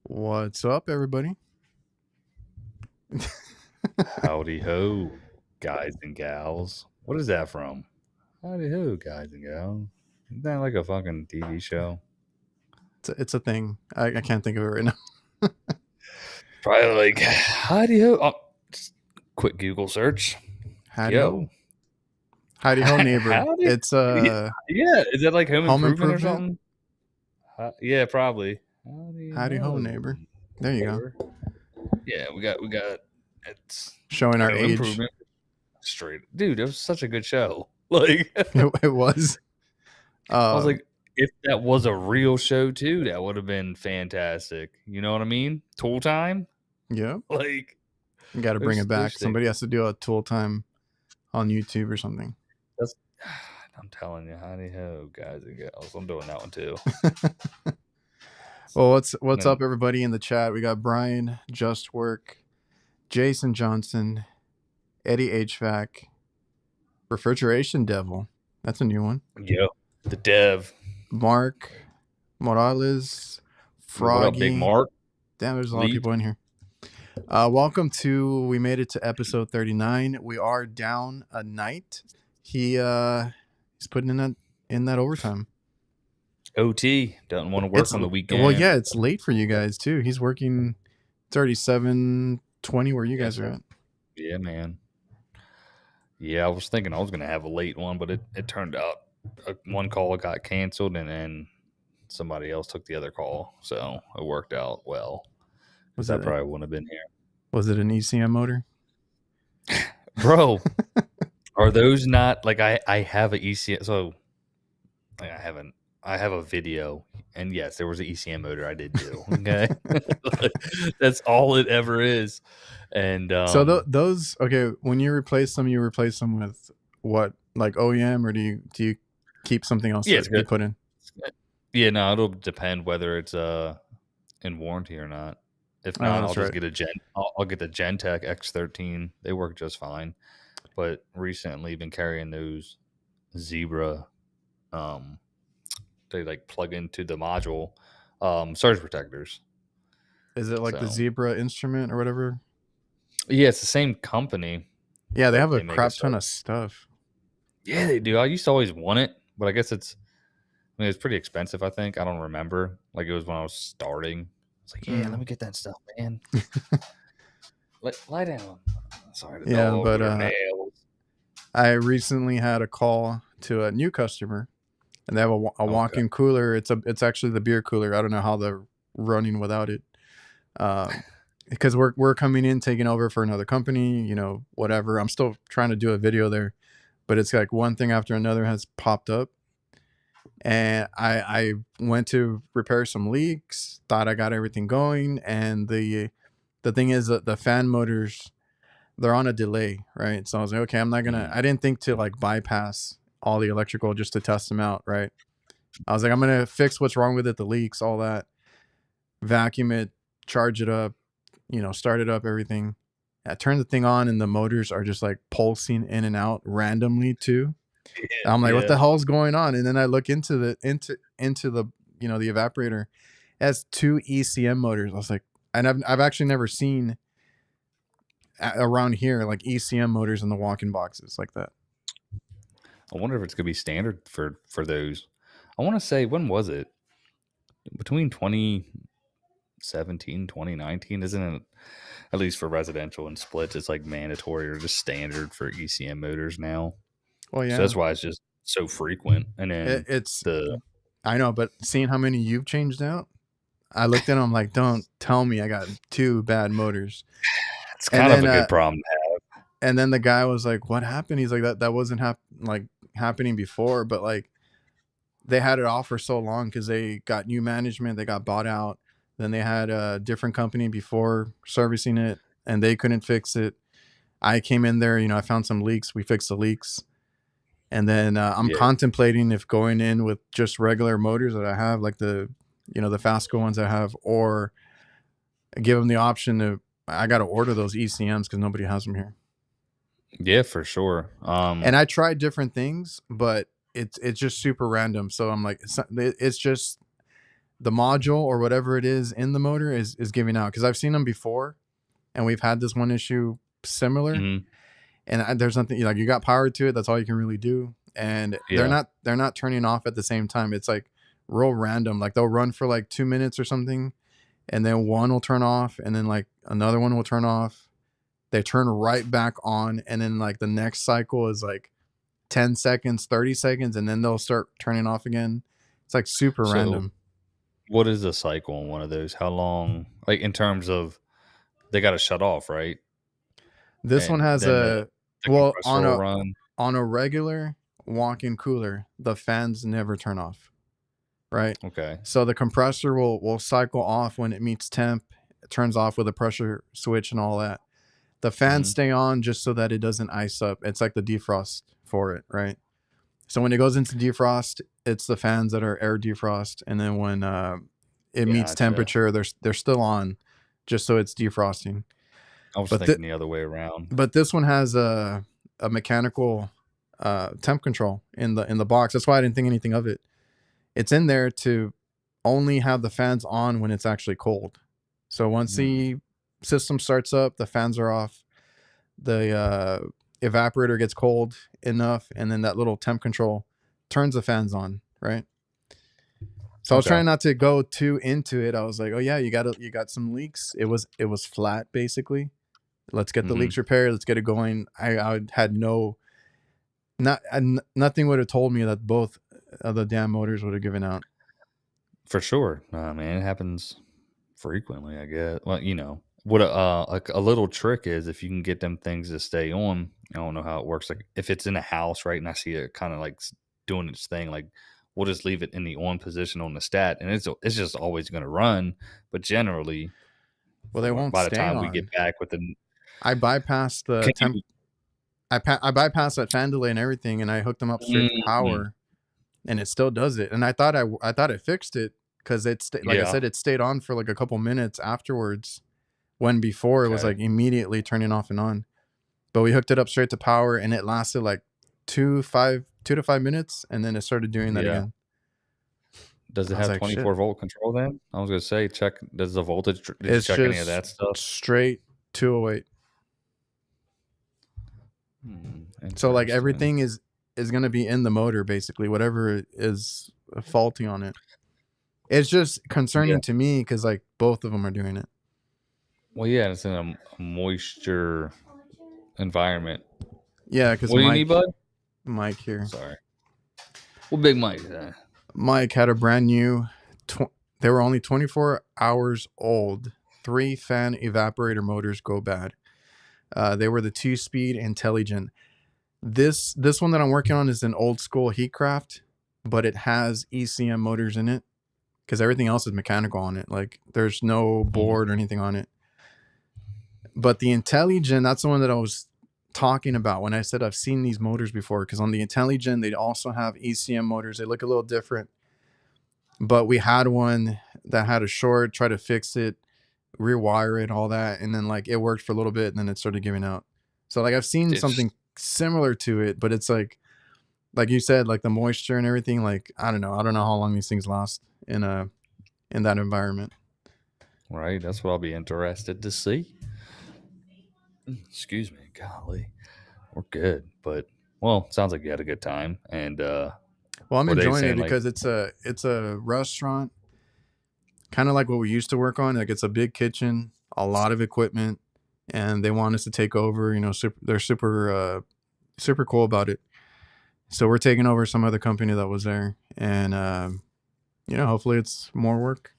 What's up, everybody? Howdy ho, guys and gals. What is that from? Howdy ho, guys and gals. Isn't that like a fucking TV show? It's a thing. I can't think of it right now. Probably like howdy ho. Oh, just quick Google search. Howdy Yo, ho. Howdy ho, neighbor. howdy. It's Yeah, is that like Home Home Improvement or Improvement. something? Yeah, probably. Howdy ho, neighbor. There you go. Yeah, we got. It's Showing our Home age. Improvement. Straight, dude. It was such a good show. Like. It was. I was like, if that was a real show too, that would have been fantastic. You know what I mean? Tool time, Yeah. like You got to bring it back. things. Somebody has to do a tool time on YouTube or something. That's, I'm telling you, honey ho, guys and gals. I'm doing that one too. Well, what's up, everybody in the chat? We got Brian, Just Work, Jason Johnson, Eddie HVAC, Refrigeration Devil. That's a new one. Yo, the dev. Mark Morales, Froggy. What up, Big Mark? Damn, there's a lot of people in here. Welcome to, we made it to episode 39. We are down a night. He's putting in that overtime. OT doesn't want to work on the weekend. Well, yeah, it's late for you guys too. He's working. It's already 7:20 where you guys are at. Yeah, man. Yeah, I was thinking I was gonna have a late one, but it turned out one call got canceled, and then somebody else took the other call, so it worked out well. Because I probably wouldn't have been here. Was it an ECM motor? Bro, are those not like I have an ECM? So I have a video, and yes, there was an ECM motor I did do. Okay, that's all it ever is. And so those okay. When you replace them with what, like OEM, or do you keep something else that you put in? Yeah, no, it'll depend whether it's in warranty or not. If not, I'll just get I'll get the Gentech X13. They work just fine. But recently been carrying those Zebra they like plug into the module surge protectors. Is it like the Zebra instrument or whatever? Yeah, it's the same company. Yeah, they have a crap ton of stuff. Yeah, they do. I used to always want it, but I guess it's pretty expensive, I think. I don't remember. Like, it was when I was starting. It's like, yeah, let me get that stuff, man. Lie down. Sorry. Yeah, but I recently had a call to a new customer, and they have a walk-in cooler. It's actually the beer cooler. I don't know how they're running without it, because we're coming in, taking over for another company. You know, whatever. I'm still trying to do a video there, but it's like one thing after another has popped up. And I went to repair some leaks, thought I got everything going, and the thing is that the fan motors, they're on a delay, right? So I was like, okay, I didn't think to like bypass all the electrical just to test them out, right? I was like, I'm gonna fix what's wrong with it, the leaks, all that, vacuum it, charge it up, start it up, everything. I turned the thing on, and the motors are just like pulsing in and out randomly too. Yeah, I'm like, what the hell is going on? And then I look into the the the evaporator. It has 2 ECM motors. I was like, and I've actually never seen around here like ECM motors in the walk-in boxes like that. I wonder if it's gonna be standard for those. I want to say, when was it? Between 2017, 2019, isn't it? At least for residential and splits, it's like mandatory or just standard for ECM motors now. Well, yeah, so that's why it's just so frequent. And then I know, but seeing how many you've changed out, I looked at them like, don't tell me I got 2 bad motors. It's kind of a good problem to have. And then the guy was like, what happened? He's like, that wasn't happening before, but like they had it off for so long because they got new management, they got bought out. Then they had a different company before servicing it, and they couldn't fix it. I came in there, I found some leaks. We fixed the leaks. And then I'm contemplating if going in with just regular motors that I have, like the Fasco ones I have, or give them the option to, I got to order those ECMs because nobody has them here. Yeah, for sure. And I tried different things, but it's just super random. So I'm like, it's just, the module or whatever it is in the motor is giving out, because I've seen them before, and we've had this one issue similar. Mhm. And there's nothing, like, you got power to it. That's all you can really do. And Yeah. they're not turning off at the same time. It's like real random. Like they'll run for like 2 minutes or something, and then one will turn off, and then like another one will turn off. They turn right back on, and then like the next cycle is like 10 seconds, 30 seconds, and then they'll start turning off again. It's like super So, random. what is the cycle on one of those? How long, like, in terms of they gotta shut off, right? This one And has then a, the well, compressor will run? on a regular walk-in cooler, the fans never turn off, right? Okay. So the compressor will cycle off when it meets temp. It turns off with a pressure switch and all that. The fans Mhm. stay on just so that it doesn't ice up. It's like the defrost for it, right? So when it goes into defrost, it's the fans that are air defrost, and then when it meets Gotcha. temperature, they're still on, just so it's defrosting. I was But thinking the other way around. this one has a mechanical temp control in the box. That's why I didn't think anything of it. It's in there to only have the fans on when it's actually cold. So once Hmm. the system starts up, the fans are off. The evaporator gets cold enough, and then that little temp control turns the fans on, right? So I was Okay. trying not to go too into it. I was like, oh yeah, you got some leaks. It was flat basically. Let's get the Mhm. leaks repaired. Let's get it going. I had no, nothing would have told me that both of the damn motors would have given out. For sure. Nah, man, it happens frequently, I guess. Well, what a little trick is if you can get them things to stay on. I don't know how it works. Like if it's in a house, right, and I see it kind of like doing its thing, like we'll just leave it in the on position on the stat, and it's just always going to run. But generally, Well, they won't by the stay time we get on. back with the, I bypassed the can temp. you? I bypassed that fan delay and everything, and I hooked them up straight to Mhm. power, and it still does it. And I thought it fixed it, because like I Yeah. said, it stayed on for like a couple minutes afterwards, when before it was Okay. like immediately turning off and on. But we hooked it up straight to power, and it lasted like 2 to 5 minutes, and then it started doing that Yeah. again. Does it I was have like, shit. 24-volt control then? I was gonna say, check. Does the voltage? Did you It's check any of just that stuff? straight 208. So like Interesting. everything is gonna be in the motor basically, whatever is faulty on it. It's just Yeah. concerning to me because like both of them are doing it. Well, yeah, it's in a moisture environment. Yeah, because What do you need, bud? Mike here. Sorry. What big Mike? Mike had a brand new. They were only 24 hours old. 3 fan evaporator motors go bad. They were the 2-speed Intelligent. This one that I'm working on is an old school Heatcraft, but it has ECM motors in it, because everything else is mechanical on it. Like there's no Mhm. board or anything on it. But the Intelligent, that's the one that I was talking about when I said I've seen these motors before. Because on the Intelligent, they also have ECM motors. They look a little different. But we had one that had a short, try to fix it, rewire it, all that, and then like it worked for a little bit, and then it started giving out. So like I've seen It's something similar to it, but it's like you said, like the moisture and everything. Like I don't know. I don't know how long these things last in that environment. right. That's what I'll be interested to see. Excuse me. Golly, we're good, but well, sounds like you had a good time. And Well, I'm were they enjoying it saying like, because it's a restaurant, kind of like what we used to work on. Like it's a big kitchen, a lot of equipment, and they want us to take over. You know, they're super cool about it. So we're taking over some other company that was there, and hopefully it's more work.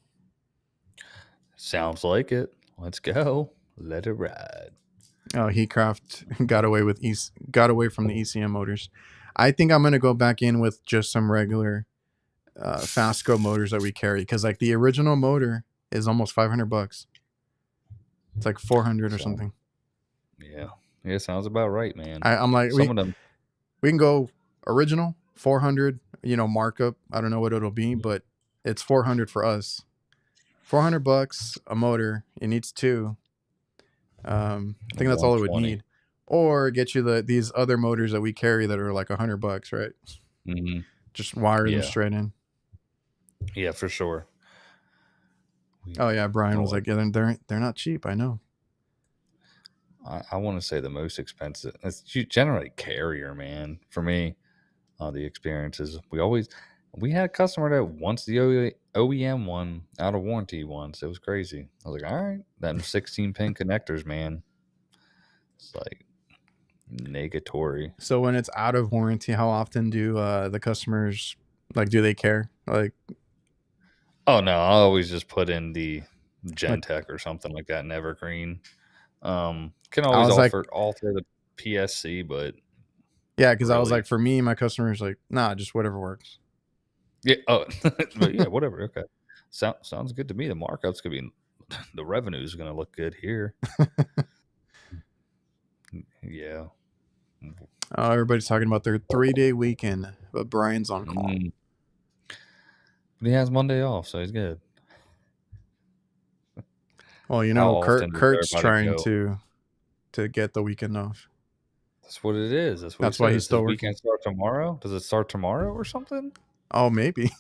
sounds like it? Let's go. Let it ride. Oh, Heatcraft got away from the ECM motors. I think I'm gonna go back in with just some regular Fastco motors that we carry, because like the original motor is almost $500. It's like 400 or So something. yeah, yeah, sounds about right, man. I'm like, Some of them. we can go original 400, markup. I don't know what it'll be, but it's 400 for us. $400 a motor. It needs two. I think that's all it would 120. need, or get you these other motors that we carry that are like $100, right? Hmm. Just wire them Yeah, straight in. yeah, for sure. Oh yeah, Brian was oh, like, yeah, they're not cheap. I know. I want to say the most expensive. It's generally Carrier, man. For me, the experiences we had a customer that wants the OEM one out of warranty once. It was crazy. I was like, all right, them 16 pin connectors, man. It's like negatory. So when it's out of warranty, how often do the customers like? Do they care? Oh no, I always just put in the Like Gentech or something like that in Evergreen. Can I always was like, alter the PSC, but yeah, because I was like, really, for me, my customers like, nah, just whatever works. yeah. Oh, but yeah, whatever. Okay, sounds good to me. The markups could be, the revenue is going to look good here. Yeah. Everybody's talking about their 3-day weekend, but Brian's on call. Mm. But he has Monday off, so he's good. Well, you How know, often does Kurt's everybody trying go? to get the weekend off. That's what it is. That's what he That's why said. he's Does his still working. weekend start tomorrow? Does it start tomorrow or something? Oh, maybe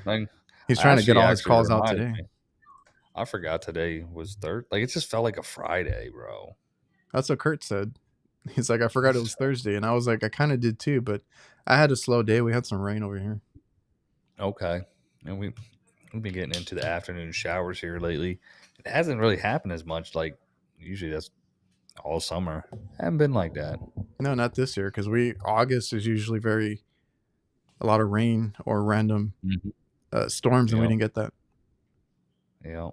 Like, he's trying to get Ashley all his actually calls out reminded today. me. I forgot today was third. Like, it just felt like a Friday, bro. That's what Kurt said. He's like, I forgot it was Thursday, and I was like, I kind of did too, but I had a slow day. We had some rain over here. Okay. And we've been getting into the afternoon showers here lately. It hasn't really happened as much. Like, usually that's all summer. Haven't been like that. No, not this year, because August is usually a lot of rain or random Mm-hmm. storms, and we Yep. didn't get that. Yep.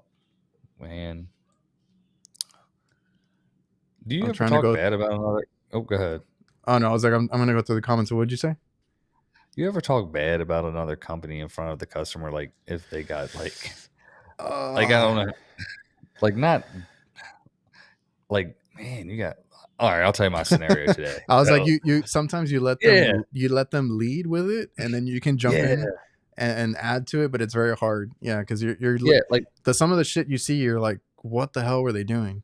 Man. Do you I'm ever trying to talk go. bad about another? Oh, go ahead. Oh no, I was like, I'm gonna go through the comments. So what'd you say? You ever talk bad about another company in front of the customer, like if they got like I Uh, don't know, like not like man, you got all right. I'll tell you my scenario today. I was like, So you sometimes yeah, you let them lead with it, and then you can jump yeah, in and add to it, but it's very hard. Yeah, because yeah. Like the some of the shit you see, you're like, what the hell were they doing?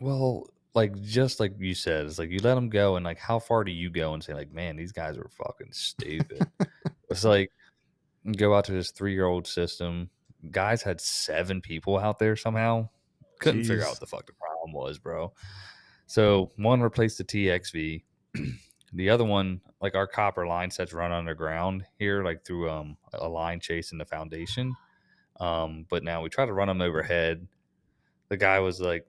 well, like just like you said, it's like you let them go, and like how far do you go and say like, man, these guys are fucking stupid. It's like you go out to this 3-year-old system. Guys had 7 people out there somehow. Couldn't figure out Jeez. what the fuck the problem was, bro. So one replaced the TXV. The other one, like our copper line sets run underground here, like through a line chasing the foundation. But now we try to run them overhead. The guy was like,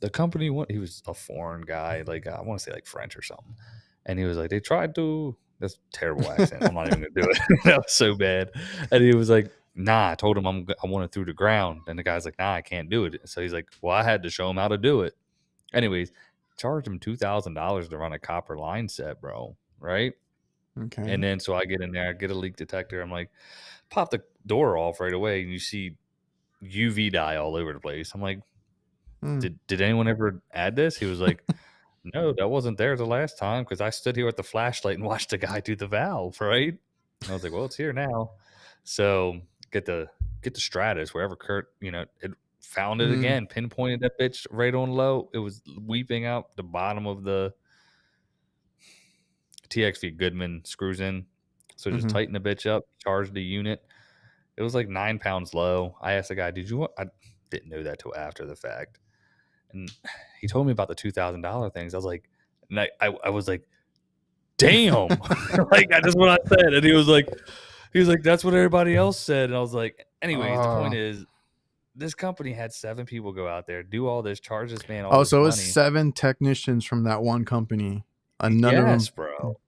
the company he was a foreign guy, like I want to say like French or something. And he was like, they tried to, that's a terrible accent. I'm not even gonna do it. That was so bad. And he was like, nah, I told him I want it through the ground. And the guy's like, nah, I can't do it. So he's like, well, I had to show him how to do it. Anyways, charged him $2,000 to run a copper line set, bro. Right. And Okay. then so I get in there, I get a leak detector. I'm like, pop the door off right away, and you see UV dye all over the place. I'm like, Hmm. did anyone ever add this? He was like, no, that wasn't there the last time because I stood here with the flashlight and watched the guy do the valve, right? And I was like, well, it's here now. So get the Stratus wherever Kurt, it found it Hmm. again, pinpointed that bitch right on low. It was weeping out the bottom of the TXV Goodman screws in. So just Hmm. tighten the bitch up, charge the unit. It was like 9 pounds low. I asked the guy, did you want, I didn't know that till after the fact. And he told me about the $2,000 things. I was like, and I was like, damn. Like that's what I said. And he was like, that's what everybody else said. And I was like, anyways, the point Oh. is this company had 7 people go out there, do all this, charge this man all Oh, this so it was money. 7 technicians from that one company, and none of Yes, them. bro.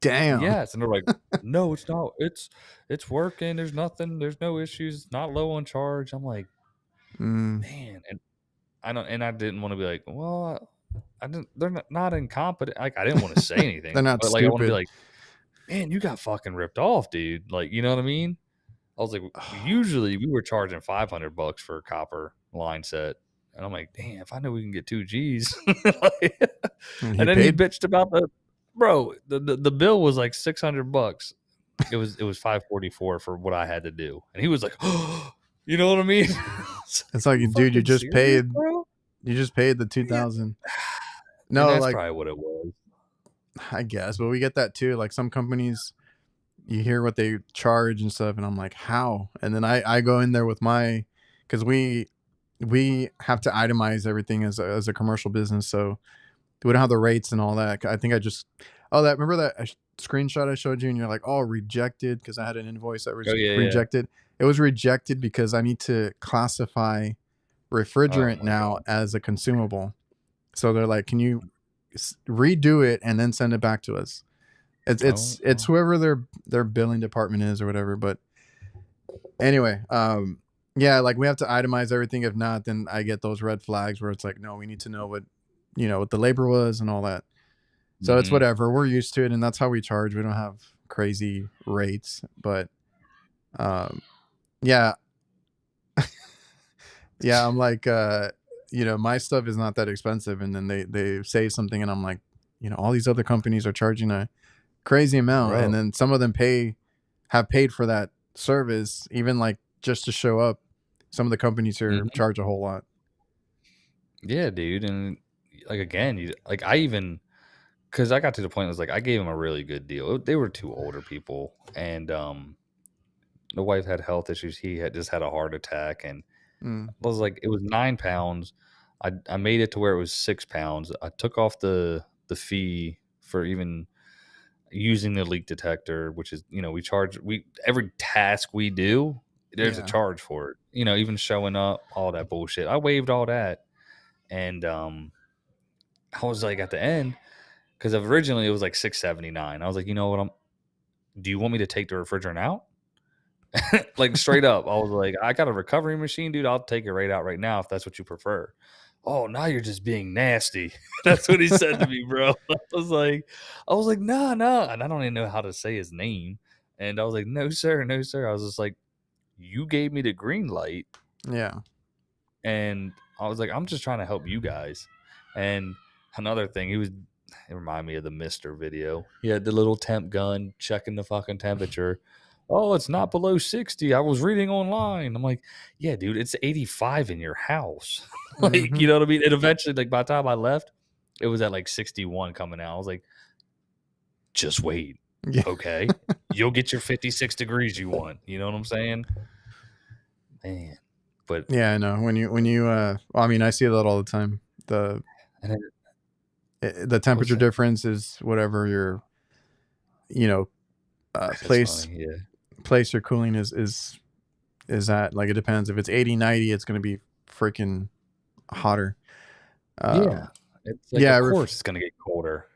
Damn. Yes. And they're like, no, it's not. It's working. There's nothing. There's no issues. It's not low on charge. I'm like, Mm. man. And I didn't want to be like, well, I didn't. They're not incompetent. Like I didn't want to say They're anything, not but like I want to be stupid. like, man, you got fucking ripped off, dude. Like you know what I mean? I was like, usually we were charging $500 for a copper line set. And I'm like, damn, if I know we can get 2 Gs. Like, And he and then he paid. bitched about the bill was like $600. It was 544 for what I had to do. And he was like, oh, you know what I mean? It's Are like, you dude, fucking serious, bro? you just paid the Yeah. 2,000. And No, that's like probably what it was. I guess, but we get that too. Like some companies, you hear what they charge and stuff, and I'm like, how? And then I go in there with my, because we have to itemize everything as a commercial business, so we don't have the rates and all that. I think I just, oh, that, remember that screenshot I showed you, and you're like, oh, rejected, because I had an invoice that was Oh yeah, yeah. rejected. It was rejected because I need to classify Oh refrigerant my now god. as a consumable. So they're like, can you redo it and then send it back to us? It's Oh, it's it's well. whoever their billing department is or whatever. But anyway, yeah, like we have to itemize everything. If not, then I get those red flags where it's like, no, we need to know what, what the labor was and all that. So it's Mm-hmm. whatever. We're used to it, and that's how we charge. We don't have crazy rates, but um, yeah, yeah. I'm like, my stuff is not that expensive, and then they say something, and I'm like, all these other companies are charging a crazy amount, and Bro. then some of them have paid for that service, even like just to show up. Some of the companies here Mm-hmm. charge a whole lot. Yeah, dude, and like again, like I even because I got to the point, it was like I gave him a really good deal. They were two older people, and the wife had health issues. He had just had a heart attack, and Mm, I was like, it was 9 pounds. I made it to where it was 6 pounds. I took off the fee for even using the leak detector, which is we charge every task we do. There's a yeah, charge for it. Even showing up, all that bullshit. I waived all that, and I was like at the end because originally it was like 679. I was like, you know what? Do you want me to take the refrigerant out? Like straight up, I was like, I got a recovery machine, dude. I'll take it right out right now if that's what you prefer. Oh, now you're just being nasty. That's what he said to me, bro. I was like, nah, nah, and I don't even know how to say his name. And I was like, no, sir, no, sir. I was just like, you gave me the green light, yeah, and I was like, I'm just trying to help you guys. And another thing, it reminded me of the Mister video. He had the little temp gun checking the fucking temperature. Oh, it's not below 60. I was reading online. I'm like, yeah, dude, it's 85 in your house. Like, hmm, you know what I mean? And eventually, like by the time I left, it was at like 61 coming out. I was like, just wait. yeah, Okay. You'll get your 56 degrees you want. You know what I'm saying? Man. But yeah. I know when you. Well, I mean, I see that all the time. The and then, the what's temperature that? difference is whatever your you know That's place funny. Yeah. your cooling is at. Like it depends. If it's 80, 90, it's gonna be freaking hotter. Yeah. Um, It's like, yeah, of course it's gonna get colder.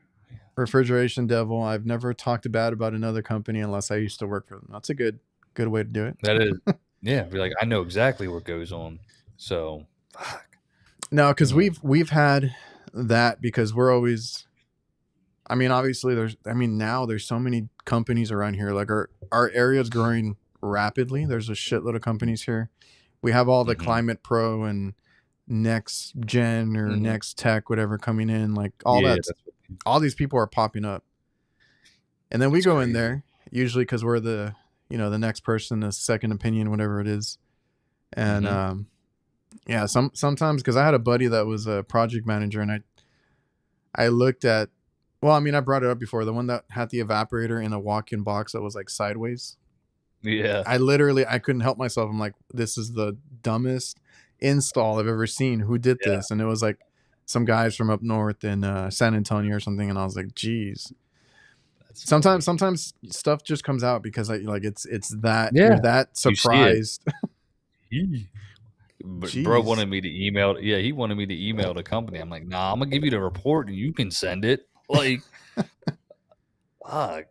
refrigeration devil. I've never talked bad about another company unless I used to work for them. That's a good way to do it. That is, yeah. Be like, I know exactly what goes on. So, fuck, No, because man. we've had that because we're always. I mean, obviously, there's. I mean, now there's so many companies around here. Like our area is growing rapidly. There's a shitload of companies here. We have all the Hmm. Climate Pro and Next Gen or Hmm. Next Tech, whatever, coming in. Like all Yeah, that's all these people are popping up, and then we that's go in crazy. there usually because we're the next person, the second opinion, whatever it is, and Hmm. yeah, sometimes because I had a buddy that was a project manager, and I looked at, well, I mean, I brought it up before, the one that had the evaporator in a walk-in box that was like sideways. Yeah. I couldn't help myself. I'm like, this is the dumbest install I've ever seen. Who did Yeah. this? And it was like some guys from up north in San Antonio or something. And I was like, geez. That's Sometimes, funny. sometimes stuff just comes out because like it's that Yeah. you're that You see it. surprised. Yee. But bro Jeez. wanted me to email. Yeah, he wanted me to email the company. I'm like, nah, I'm gonna give you the report and you can send it. Like, fuck.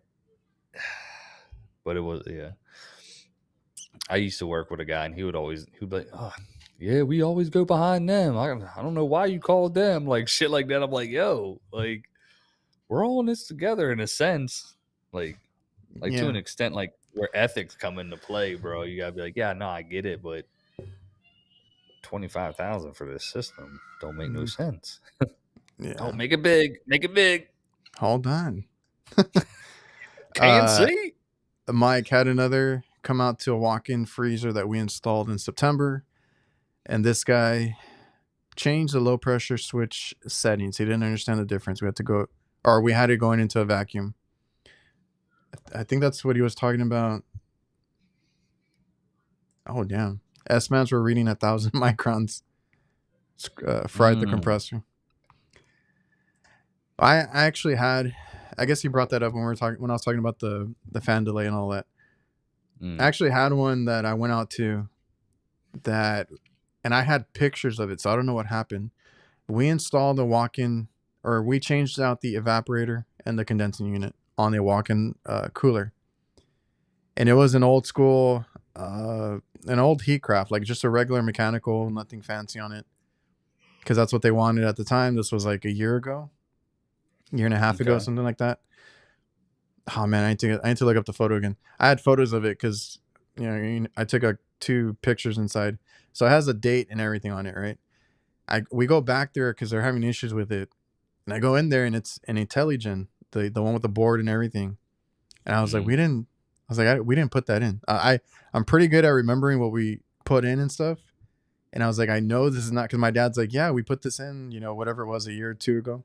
But it was, yeah. I used to work with a guy, and he'd be like, "Oh, yeah, we always go behind them. I don't know why you called them, like shit like that." I'm like, "Yo, like we're all in this together in a sense, like to Yeah. an extent, like where ethics come into play, bro. You gotta be like, yeah, no, I get it, but 25,000 for this system don't make no Mm, sense. yeah. Don't make it big, make it big. Hold on. Can't uh, see." Mike had another come out to a walk-in freezer that we installed in September, and this guy changed the low pressure switch settings. He didn't understand the difference. We had to go, or we had it going into a vacuum. I think that's what he was talking about. Oh damn! S-mans were reading 1,000 microns. Fried the compressor. I actually had. I guess you brought that up when when I was talking about the fan delay and all that. I actually had one that I went out to and I had pictures of it, so I don't know what happened. We installed a walk-in, or we changed out the evaporator and the condensing unit on a walk-in cooler, and it was an old school, an old Heatcraft, like just a regular mechanical, nothing fancy on it, because that's what they wanted at the time. This was like a year and a half ago, something like that. Oh man, I need to look up the photo again. I had photos of it because I took 2 pictures inside, so it has a date and everything on it, right? We go back there because they're having issues with it, and I go in there and it's an Intelligen, the one with the board and everything, and I was like, we didn't put that in. I'm pretty good at remembering what we put in and stuff, and I was like, I know this is not, because my dad's like, yeah, we put this in, whatever it was, a year or 2 ago.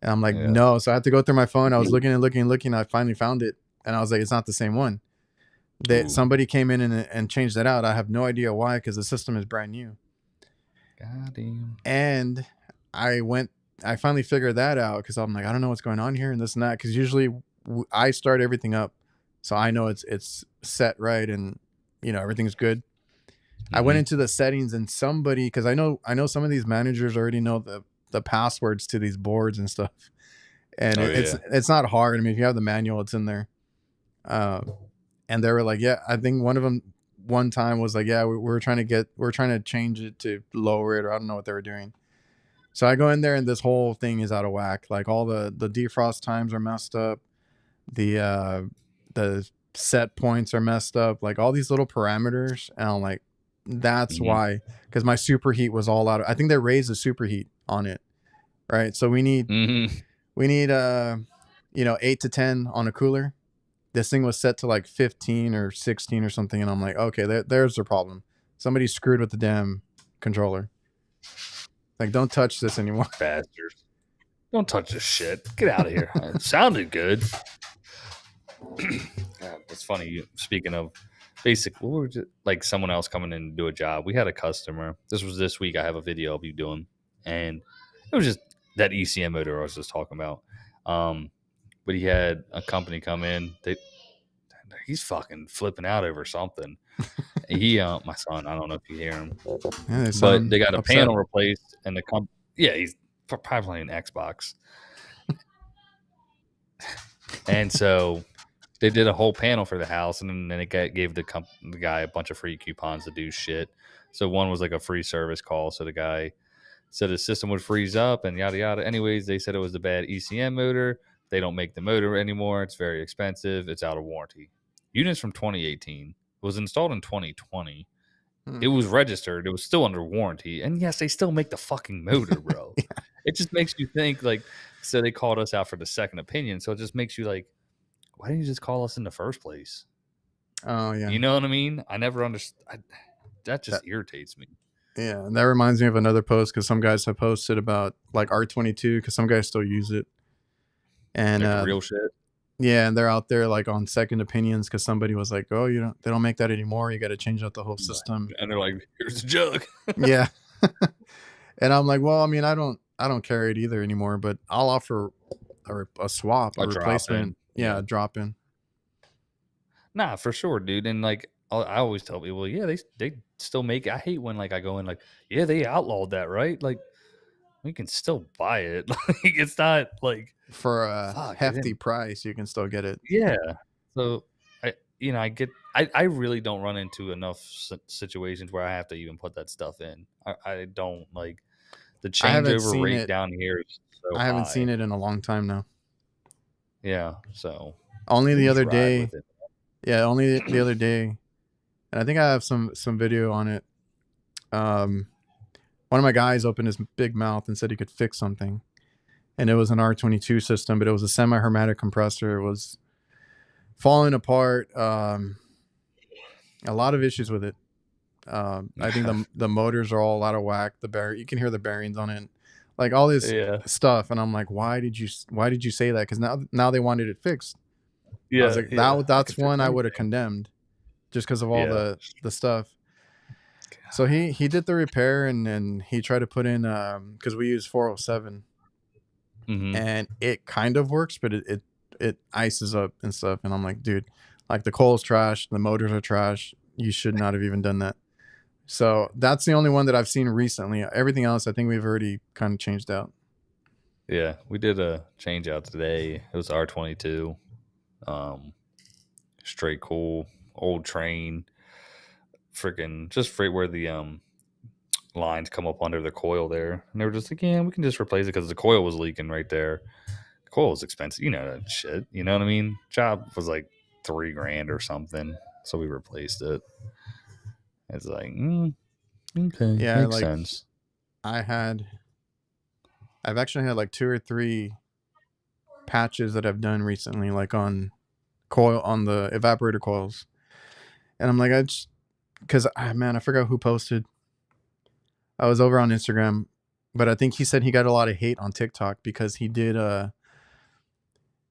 And I'm like, no. So I had to go through my phone. I was looking and looking and looking. I finally found it. And I was like, it's not the same one. That somebody came in and changed that out. I have no idea why, because the system is brand new. God damn. And I finally figured that out, because I'm like, I don't know what's going on here and this and that. Because usually I start everything up, so I know it's set right and everything's good. I went into the settings, and somebody, because I know some of these managers already know the passwords to these boards and stuff, and it's not hard. I mean, if you have the manual, it's in there. And they were like, yeah, I think one of them one time was like, yeah, we're trying to change it to lower it, or I don't know what they were doing. So I go in there and this whole thing is out of whack. Like all the defrost times are messed up. The set points are messed up. Like all these little parameters, and I'm like, that's why, because my superheat was all out. I think they raised the superheat on it, right? So we need 8 to 10 on a cooler. This thing was set to like 15 or 16 or something, and I'm like, okay, there's the problem. Somebody screwed with the damn controller. Like, don't touch this anymore. Bastards. Don't touch this shit. Get out of here. It sounded good. It's funny. Speaking of basic, like someone else coming in to do a job. We had a customer. This was this week. I have a video of you doing, and it was just that ECM motor I was just talking about. But he had a company come in. He's fucking flipping out over something. My son, I don't know if you hear him, but they got a panel replaced, and he's probably playing Xbox. And so they did a whole panel for the house, and then it gave the guy a bunch of free coupons to do shit. So one was like a free service call. So the guy said his system would freeze up and yada yada. Anyways, they said it was the bad ECM motor. They don't make the motor anymore. It's very expensive. It's out of warranty. Units from 2018. It was installed in 2020. It was registered. It was still under warranty. And yes, they still make the fucking motor, bro. Yeah. It just makes you think, like, so they called us out for the second opinion. So it just makes you like, why didn't you just call us in the first place? Oh, yeah. You know what I mean? I never understand. That irritates me. Yeah, and that reminds me of another post, because some guys have posted about like R22, because some guys still use it. And like real shit. Yeah, and they're out there like on second opinions, because somebody was like, "Oh, they don't make that anymore. You got to change out the whole system." And they're like, "Here's a jug." Yeah. And I'm like, well, I mean, I don't carry it either anymore, but I'll offer a swap, a replacement. Yeah, a drop in. Nah, for sure, dude. And like I always tell people, yeah, they still make it. I hate when like I go in like, yeah, they outlawed that, right? Like, we can still buy it. Like, it's not like for a hefty price, you can still get it. Yeah. So I really don't run into enough situations where I have to even put that stuff in. I don't like the changeover rate down here is so I haven't seen it in a long time now. Yeah. So only the other day. Yeah, only the other day. And I think I have some video on it. One of my guys opened his big mouth and said he could fix something. And it was an R22 system, but it was a semi-hermetic compressor. It was falling apart. A lot of issues with it. I think the motors are all out of whack. You can hear the bearings on it, like all this stuff. And I'm like, why did you say that? Because now they wanted it fixed. I was Yeah, like, yeah. I that's can fix one I would have anything. condemned just because of all Yeah. the stuff. So he did the repair and then he tried to put in because we use 407 Mm-hmm. and it kind of works, but it ices up and stuff. And I'm like, dude, like the coal's trash, the motors are trash. You should not have even done that. So that's the only one that I've seen recently. Everything else, I think we've already kind of changed out. Yeah, we did a change out today. It was R22. Um, straight cool, old train, freaking just right where the lines come up under the coil there. And they were just like, yeah, we can just replace it because the coil was leaking right there. The coil was expensive, you know that shit. You know what I mean? Job was like $3,000 or something, so we replaced it. It's like, okay, Yeah, makes like sense. I've actually had like 2 or 3 patches that I've done recently, like on the evaporator coils. And I'm like, I just because man, I forgot who posted. I was over on Instagram, but I think he said he got a lot of hate on TikTok because he did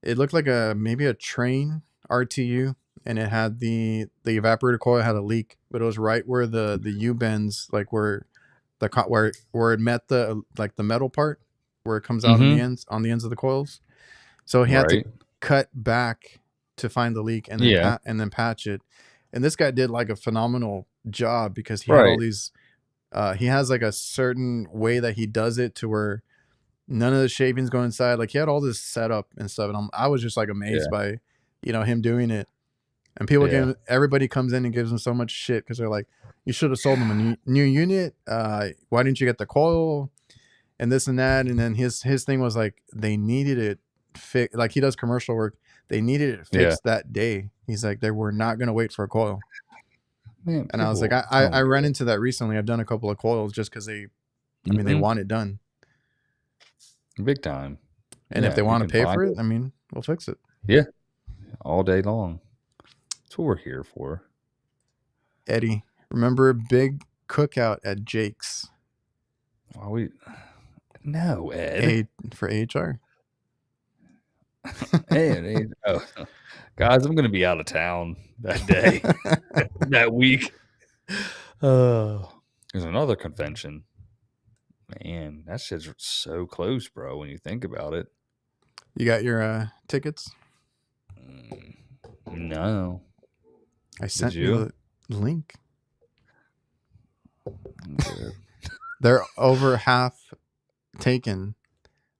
it looked like maybe a train RTU and it had the evaporator coil had a leak, but it was right where the U bends, like where where it met the like the metal part where it comes out Mm-hmm. on the ends of the coils. So he had to Right. cut back to find the leak and then Yeah. patch it. And this guy did like a phenomenal job because he had all Right. these he has like a certain way that he does it to where none of the shavings go inside. Like he had all this setup and stuff, and I was just like amazed Yeah. by him doing it. And Yeah. everybody comes in and gives him so much shit because they're like, you should have sold him a new unit. Why didn't you get the coil and this and that? And then his thing was like they needed it fixed. Like he does commercial work, they needed it Yeah. fixed that day. He's like they were not gonna wait for a coil. Man, And I was like, people I don't get ran it. into that recently. I've done a couple of coils just because they Mm-hmm. want it done. Big time. And if Yeah, they you want to can pay find for it, it. I mean, we'll fix it. Yeah, all day long. That's what we're here for. Eddie, remember a big cookout at Jake's Are we? No, Ed. For HR? Ed. Oh, guys, I'm gonna be out of town that day, that week. There's another convention. Man, that shit's so close, bro. When you think about it. You got your tickets? No. I Did sent you? you the link. I'm good. They're over half taken.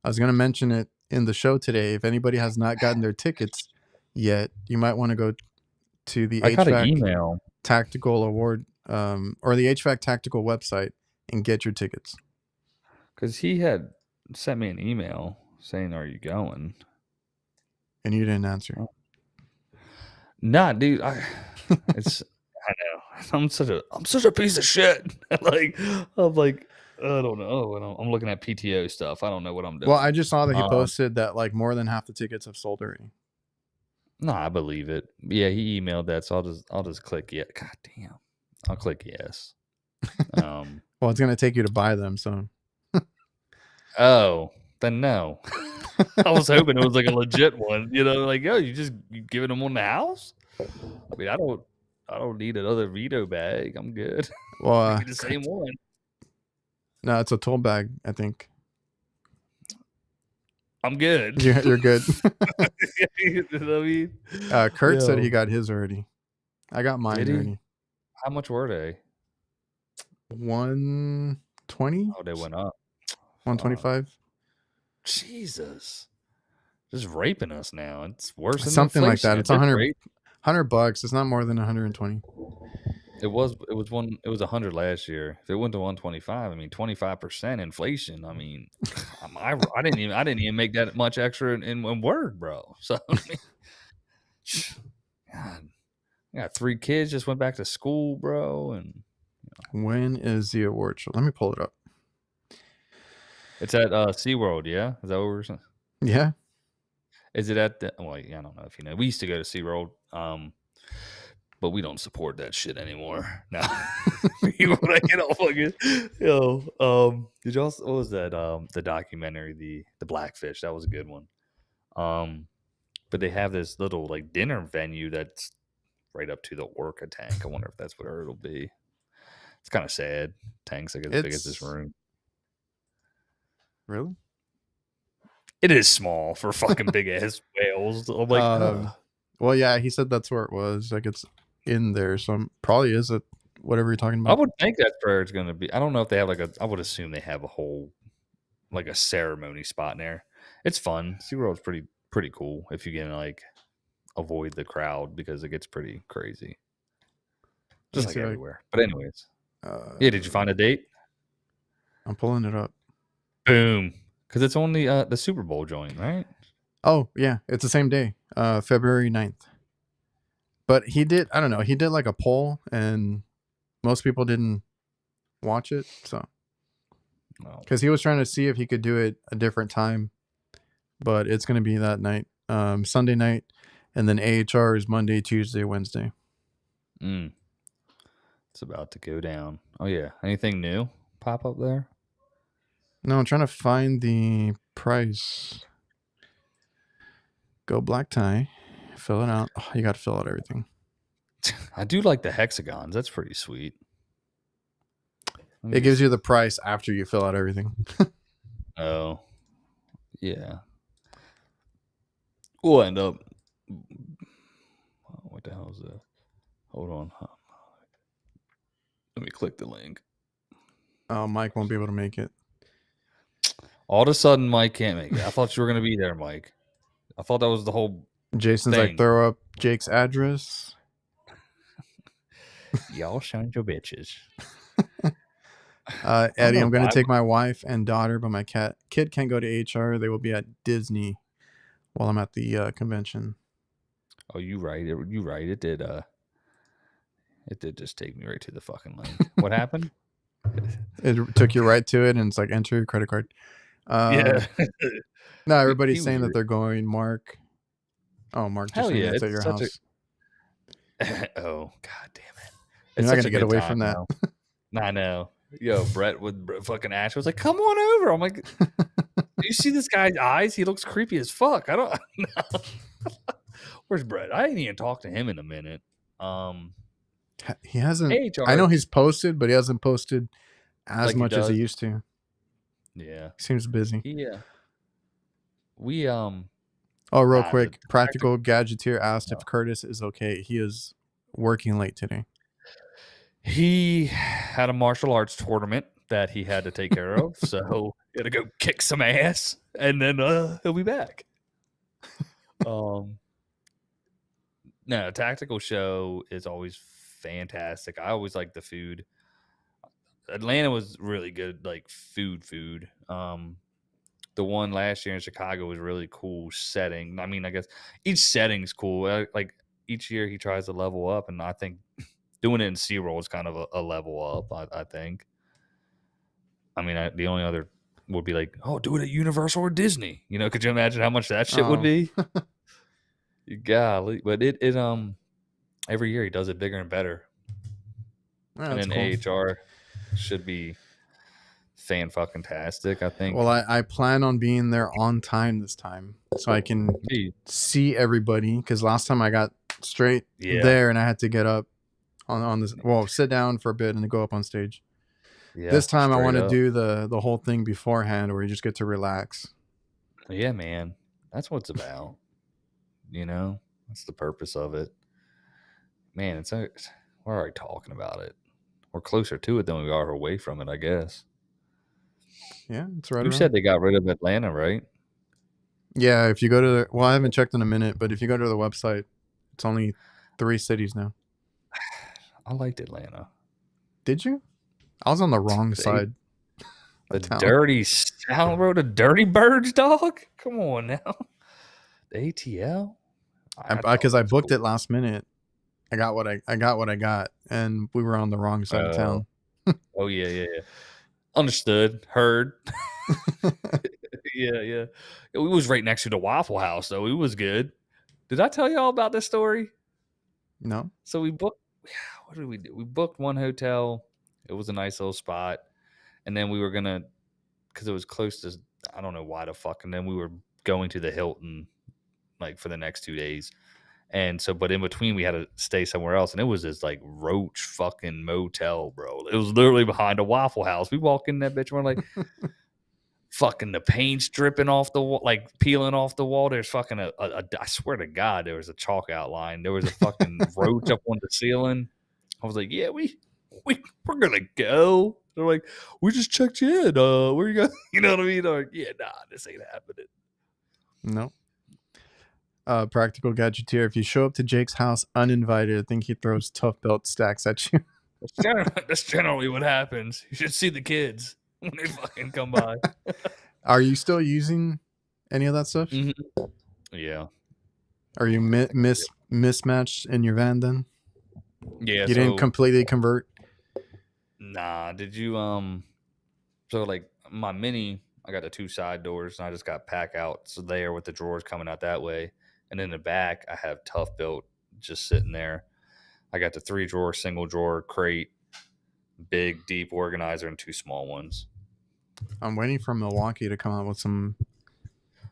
I was going to mention it in the show today. If anybody has not gotten their tickets yet, you might want to go to the I got an HVAC email Tactical Award or the HVAC Tactical website and get your tickets. because he had sent me an email saying, "Are you going?" And you didn't answer. Nah, dude. It's. I know. I'm such a piece of shit. I'm like, I don't know. And I'm looking at PTO stuff. I don't know what I'm Well, doing. I just saw that he posted that like more than half the tickets have sold already. No, I believe it. Yeah, he emailed that, so I'll just click yes. God damn, I'll click yes. Well, it's going to take you to buy them, so. Oh, then no. I was hoping it was like a legit one. You know, like yo, you giving them on the house. I mean, I don't need another veto bag. I'm good. Well, Give me the same one. no, it's a tool bag, I think. I'm good. You're good. You know what I mean? Kurt said he Yo, got his already. I got mine did he? already. How much were they? 120, Oh, they went up. Fuck. 125, Jesus. Just raping us now. It's worse than something like inflation that. at It's this rate. $100. It's not more than 120. It was 100 last year. If it went to 125, I mean 25% inflation. I mean, I didn't even make that much extra in word, bro. So I mean, God, I got 3 kids, just went back to school, bro, and When is the award show? Let me pull it up. it's at SeaWorld, yeah? Is that what we're saying? Yeah. Is it at the well, yeah, I don't know if you know. We used to go to SeaWorld, but we don't support that shit anymore. Now, people that get all fucking did y'all what was that? The documentary, the Blackfish, that was a good one. but they have this little like dinner venue that's right up to the Orca tank. I wonder if that's where it'll be. It's kind of sad. Tank's like as big as this It's room. really. It is small for fucking big ass whales. I'm like, well, yeah, he said that's where it was. Like it's in there, so probably is it whatever you're talking I about. would think that's where it's going to be. I don't know if they have like a. I would assume they have a whole like a ceremony spot in there. It's fun. SeaWorld's pretty cool if you can like avoid the crowd because it gets pretty crazy. Let me Just like see. everywhere. But anyways. Yeah, did you Uh, find a date? I'm pulling it up. Boom. Because it's only the Super Bowl joint, right? Oh yeah, it's the same day, February 9th. But he did. I don't know. He did like a poll, and most people didn't watch it. So No. because he was trying to see if he could do it a different time, but it's going to be that night, Sunday night, and then AHR is Monday, Tuesday, Wednesday. It's about to go down. Oh yeah. Anything new pop up there? No, I'm trying to find the price. Go black tie. Fill it out. Oh, you got to fill out everything. I do like the hexagons. That's pretty sweet. It gives you the price after you fill out everything. Oh, yeah. We'll end up. What the hell is that? Hold on. Let me click the link. Oh, Mike won't be able to make it. All of a sudden, Mike can't make it. I thought you were going to be there, Mike. I thought that was the whole Jason's thing. like, throw up Jake's address. Y'all shine your bitches. Eddie, I'm going to take my wife and daughter, but my kid can't go to HR. They will be at Disney while I'm at the convention. Oh, you right. You right. It did just take me right to the fucking link. What happened? It took you right to it, and it's like enter your credit card. Yeah. No, everybody's saying that they're going. Mark. Oh, Mark just saying it's at your house. Oh, god damn it! You're not gonna get away from that. I know. Yo, Brett with fucking Ash was like, "Come on over." I'm like, "Do you see this guy's eyes? He looks creepy as fuck." I don't know. Where's Brett? I ain't even talked to him in a minute. He hasn't. HVACR, I know he's posted, but he hasn't posted as like much as he used to. Yeah, he seems busy. Yeah. We Oh, real quick, Practical Gadgeteer asked if Curtis is okay. He is working late today. He had a martial arts tournament that he had to take care of, so he had to go kick some ass, and then he'll be back. No, Tactical Show is always fantastic. I always like the food. Atlanta was really good, like food. The one last year in Chicago was really cool setting. I mean, I guess each setting's cool. Like each year he tries to level up, and I think doing it in SeaWorld is kind of a level up, I think. I mean, the only other would be like, oh, do it at Universal or Disney. You know, could you imagine how much that shit would be? Golly. But it every year he does it bigger and better. And then cool. AHR should be fan-fucking-tastic, I think. Well, I plan on being there on time this time so I can see everybody, because last time I got straight there and I had to get up on this, well, sit down for a bit and then go up on stage. Yeah, this time I want to do the whole thing beforehand where you just get to relax. Yeah, man. That's what it's about. You know? That's the purpose of it. Man, we're already talking about it. We're closer to it than we are away from it, I guess. Yeah, it's right. You said they got rid of Atlanta, right? Yeah, if you go to well, I haven't checked in a minute, but if you go to the website, it's only 3 cities now. I liked Atlanta. Did you? I was on the wrong side. The dirty South Road of Dirty Birds, dog. Come on now. The ATL. Because I booked it last minute. I got what I got, and we were on the wrong side of town. Oh yeah. Understood. Heard. Yeah. We was right next to the Waffle House, though. It was good. Did I tell y'all about this story? No. So we booked. What did we do? We booked one hotel. It was a nice little spot, and then we were gonna, because it was close to, I don't know why the fuck, and then we were going to the Hilton like for the next 2 days. And so, but in between, we had to stay somewhere else, and it was this like roach fucking motel, bro. It was literally behind a Waffle House. We walk in that bitch, and we're like, fucking the paint's dripping off the wall, like peeling off the wall. There's fucking I swear to God, there was a chalk outline. There was a fucking roach up on the ceiling. I was like, yeah, we're gonna go. They're like, we just checked you in. Where you go? You know what I mean? They're like, yeah, nah, this ain't happening. No. Practical gadgeteer. If you show up to Jake's house uninvited, I think he throws tough belt stacks at you. That's generally what happens. You should see the kids when they fucking come by. Are you still using any of that stuff? Mm-hmm. Yeah. Are you mismatched in your van then? Yeah. You didn't completely convert? Nah. Did you so like my Mini, I got the 2 side doors, and I just got pack outs there with the drawers coming out that way. And in the back, I have tough built just sitting there. I got the 3 drawer, single drawer crate, big deep organizer, and 2 small ones. I'm waiting for Milwaukee to come out with some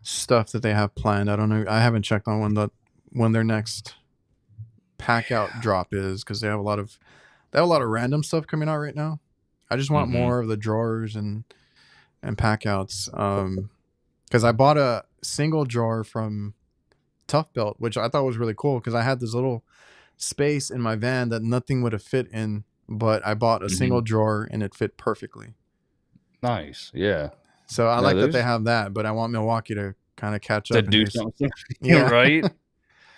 stuff that they have planned. I don't know. I haven't checked on when their next pack out drop is, because they have a lot of random stuff coming out right now. I just want more of the drawers and pack outs. Because I bought a single drawer from Tough Belt, which I thought was really cool, because I had this little space in my van that nothing would have fit in, but I bought a single drawer and it fit perfectly. Nice. Yeah. So I like that they have that, but I want Milwaukee to kind of catch up to do something. Yeah. Right.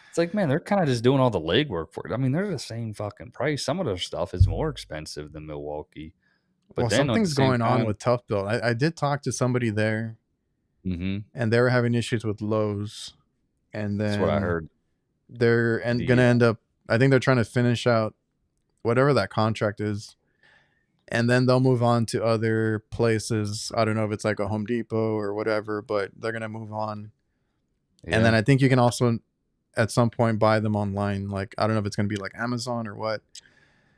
It's like, man, they're kind of just doing all the legwork for it. I mean, they're the same fucking price. Some of their stuff is more expensive than Milwaukee. But then something's going on with Tough Built. I did talk to somebody there, and they were having issues with Lowe's. And then that's what I heard. They're going to end up, I think they're trying to finish out whatever that contract is. And then they'll move on to other places. I don't know if it's like a Home Depot or whatever, but they're going to move on. Yeah. And then I think you can also at some point buy them online. Like, I don't know if it's going to be like Amazon or what.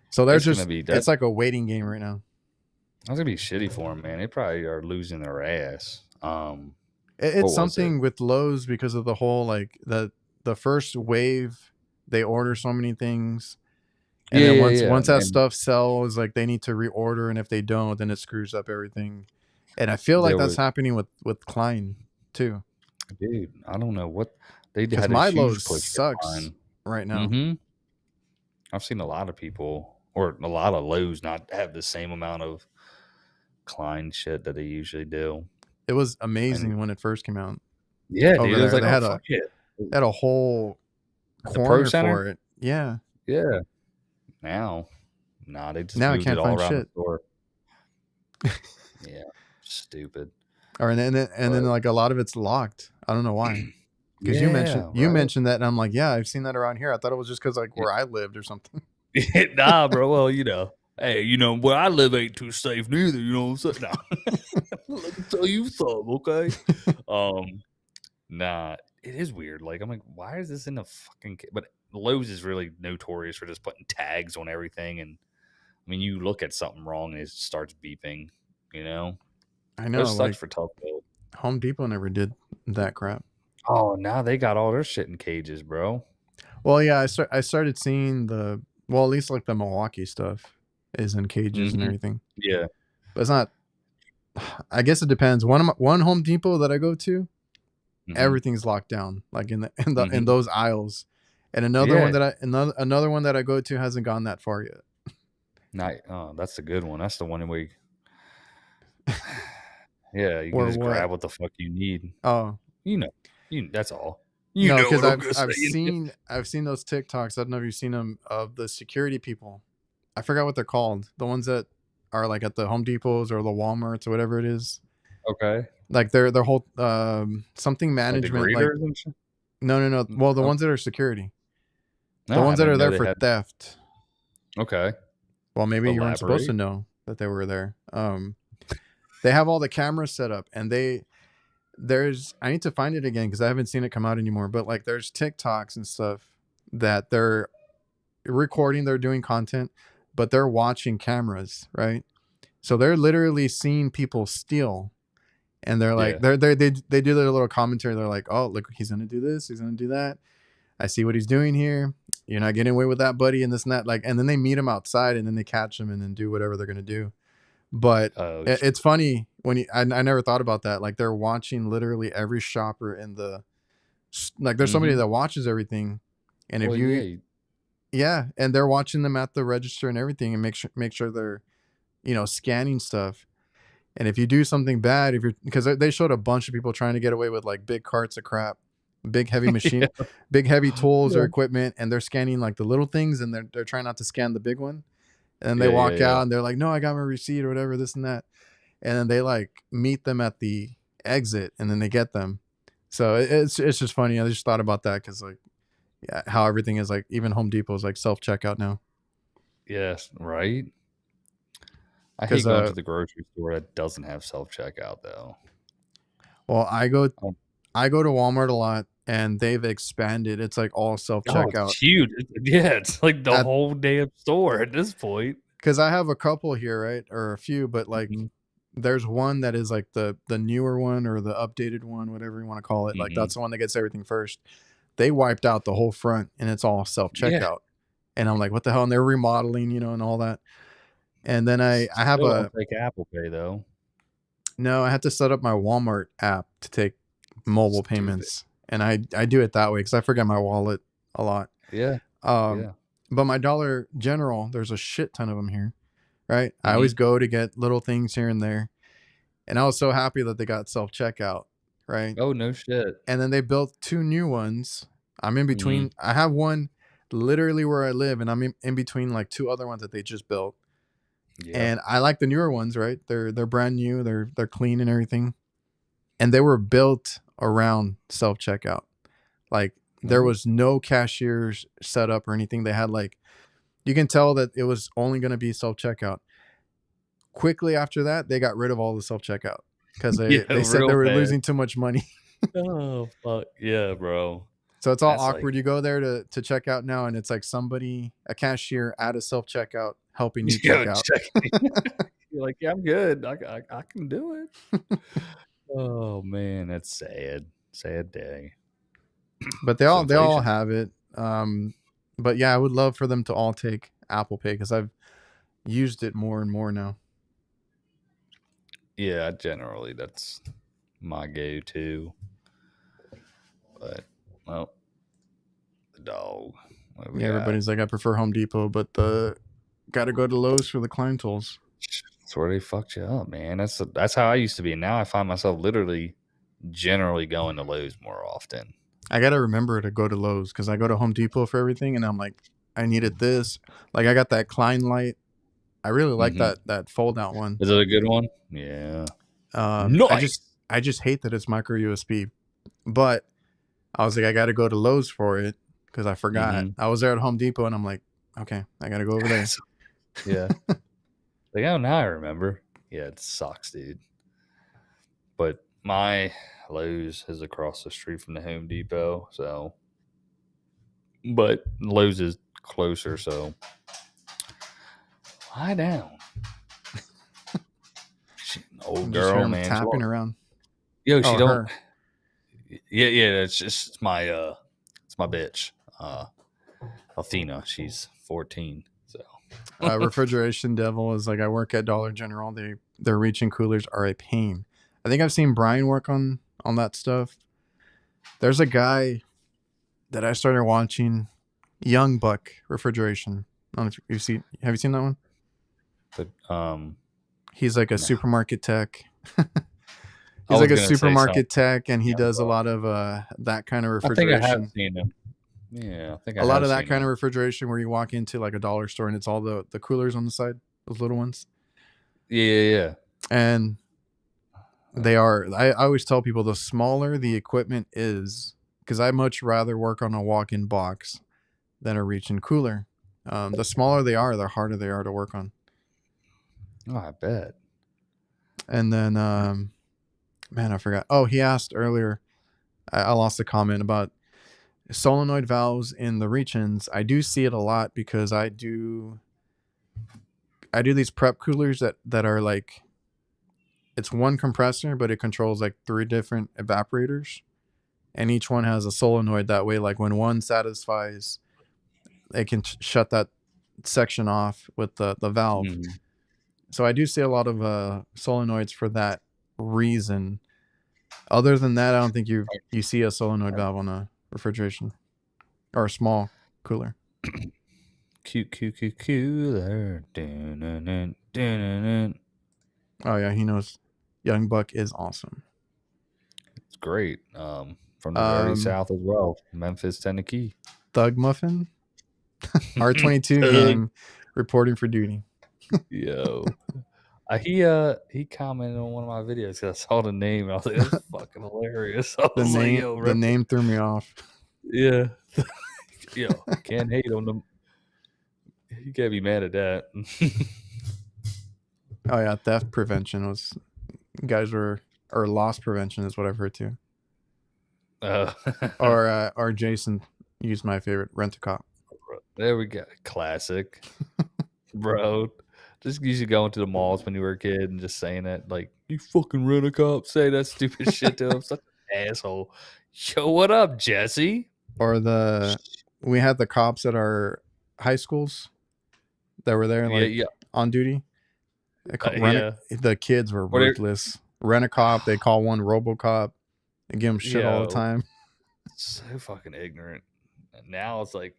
So they're it's like a waiting game right now. That's going to be shitty for them, man. They probably are losing their ass. It's something with Lowe's because of the whole, like, the first wave, they order so many things. And then once that stuff sells, like, they need to reorder, and if they don't, then it screws up everything. And I feel like that's happening with Klein too. Dude, I don't know what they did. My Lowe's sucks right now. I've seen a lot of people, or a lot of Lowe's, not have the same amount of Klein shit that they usually do. It was amazing when it first came out. Yeah, dude. It was like, they had a whole corner for it. Yeah. Yeah. Now, they just moved it all around the store. Yeah, stupid. Or and then like a lot of it's locked. I don't know why. Because you mentioned that, and I'm like, yeah, I've seen that around here. I thought it was just because like where I lived or something. Nah, bro. Well, hey, where I live ain't too safe neither. You know what I'm saying? Nah. Let me tell you something, okay? Nah, it is weird. Like, I'm like, why is this in the fucking? But Lowe's is really notorious for just putting tags on everything, and I mean, you look at something wrong and it starts beeping. I know. It sucks for Tough Built. Home Depot never did that crap. Oh, now they got all their shit in cages, bro. Well, yeah, I started seeing at least like the Milwaukee stuff is in cages and everything. Yeah, but it's not. I guess it depends. One Home Depot that I go to, everything's locked down, like in those aisles. And another one that I go to hasn't gone that far yet. That's a good one. That's the one where you can just grab what the fuck you need. Oh, that's all. Because I've seen those TikToks. I don't know if you've seen them of the security people. I forgot what they're called. The ones that are like at the Home Depots or the Walmarts or whatever it is. Okay. Like their whole something management. Like no. Well, the ones that are security. The ones that are there for theft. Okay. Well, maybe you weren't supposed to know that they were there. They have all the cameras set up, and I need to find it again because I haven't seen it come out anymore. But like, there's TikToks and stuff that they're recording, they're doing content, but they're watching cameras, right? So they're literally seeing people steal, and they're like Yeah. they do their little commentary. They're like, oh, look, he's gonna do this, he's gonna do that. I see what he's doing here. You're not getting away with that, buddy, and this and that. Like, and then they meet him outside, and then they catch him, and then do whatever they're gonna do. But Oh, it's funny when I never thought about that. Like, they're watching literally every shopper in the like. There's somebody mm-hmm. that watches everything, and if Well, yeah. you yeah, and they're watching them at the register and everything, and make sure they're scanning stuff. And if you do something bad, if you're because they showed a bunch of people trying to get away with like big carts of crap, big heavy machine, Yeah. big heavy tools or Yeah. equipment, and they're scanning like the little things, and they're trying not to scan the big one. And then they Yeah. Yeah. walk Yeah. out, and they're like, "No, I got my receipt or whatever, this and that." And then they like meet them at the exit, and then they get them. So it's just funny. I just thought about that because like yeah, how everything is like even Home Depot is like self checkout now. Yes. Right. I hate Because going to the grocery store that doesn't have self checkout though. well, I go Um, I go to Walmart a lot, and they've expanded. It's like all self Oh, it's checkout huge. Yeah, it's like the at whole damn store at this point. because I have a couple here, right, or a few, but like Mhm. there's one that is like the newer one or the updated one, whatever you want to call it. Like Mhm. that's the one that gets everything first. They wiped out the whole front, and it's all self Yeah. checkout. And I'm like, what the hell? And they're remodeling, and all that. And then I have Still don't a take Apple Pay though. no, I had to set up my Walmart app to take mobile Stupid. payments, and I do it that way because I forget my wallet a lot. Yeah. Um, Yeah. but my Dollar General, there's a shit ton of them here, right? I always Mhm. go to get little things here and there, and I was so happy that they got self checkout, right? Oh, no shit. And then they built two new ones. I'm in Mhm. between. I have one literally where I live, and I'm in between like two other ones that they just built. Yeah. And I like the newer ones, right? They're brand new. They're clean and everything, and they were built around self checkout. Like there Oh. was no cashiers set up or anything. They had like you can tell that it was only going to be self checkout. Quickly after that, they got rid of all the self checkout because Yeah, they said they real were fast. losing too much money. Oh, fuck. Yeah, bro. So it's all That's like awkward. You go there to check out now, and it's like somebody, a cashier at a self checkout, helping you check yo, out. check You're like, "Yeah, I'm good. I can do it." Oh, man, that's sad. Sad day. But It's they all inflation. have it. But yeah, I would love for them to all take Apple Pay because I've used it more and more now. Yeah, generally, that's my go-to. But, well, the dog. What we Yeah, got? everybody's like, I prefer Home Depot, but the got to go to Lowe's for the climb tools. That's where they fucked you up, man. That's how I used to be. Now I find myself literally generally going to Lowe's more often. I got to remember to go to Lowe's because I go to Home Depot for everything, and I'm like, I needed this. Like I got that Klein light. I really like Mhm. that fold out one. Is it a good one? Yeah. I Nice. just hate that it's micro USB, but I was like, I got to go to Lowe's for it because I forgot. Mhm. I was there at Home Depot, and I'm like, okay, I got to go over there. Yeah. Like, oh, now I remember. Yeah, it sucks, dude. But my Lowe's is across the street from the Home Depot, so but Lowe's is closer, so lie down. She, I old just hear girl, him man. tapping around. She Oh, don't. her. Yeah. It's just it's my bitch. Athena. She's 14. So Refrigeration devil is like I work at Dollar General. Their reaching coolers are a pain. I think I've seen Brian work on that stuff. There's a guy that I started watching, Young Buck Refrigeration. I don't know if you see. Have you seen that one? but He's like a no. supermarket tech. I He's like was a gonna say something. supermarket tech, and he Yeah, does a but lot of that kind of I think I have refrigeration. seen him. Yeah, I think I A lot have of that seen kind of him. refrigeration where you walk into like a dollar store and it's all the coolers on the side, those little ones. Yeah. And they are. I always tell people the smaller the equipment is, because I much rather work on a walk-in box than a reach-in cooler. The smaller they are, the harder they are to work on. Oh, I bet. And then, man, I forgot. Oh, he asked earlier. I lost a comment about solenoid valves in the reach-ins. I do see it a lot because I do these prep coolers that are like it's one compressor, but it controls like 3 different evaporators, and each one has a solenoid. That way, like when one satisfies, it can shut that section off with the valve. Mhm. So I do see a lot of solenoids for that reason. Other than that, I don't think you see a solenoid valve on a refrigeration or a small cooler. Cooler. Dun-dun-dun, dun-dun-dun. Oh yeah, he knows. Young Buck is awesome. It's great. From the very Um, south as well, Memphis, Tennessee. Thug Muffin, R22 gang, reporting for duty. Yo, he commented on one of my videos because I saw the name and I was like, "That's fucking hilarious." I was like, "Yo, The rep name threw me off. yeah, yo, can't hate on them. You can't be mad at that." Oh yeah, theft prevention was guys were or loss prevention is what I've heard too. Uh, Or Jason used my favorite, Rent a Cop. there we go, classic, bro. Just used to go into the malls when you were a kid and just saying that, like, "You fucking rent a cop," say that stupid shit to him. Such an asshole. Yo, what up, Jesse? Or we had the cops at our high schools that were there Yeah, like yeah, on duty. yeah. The kids were What? ruthless. Rent a cop. They call one RoboCop and give him shit all the Yo, time. so fucking ignorant. And now it's like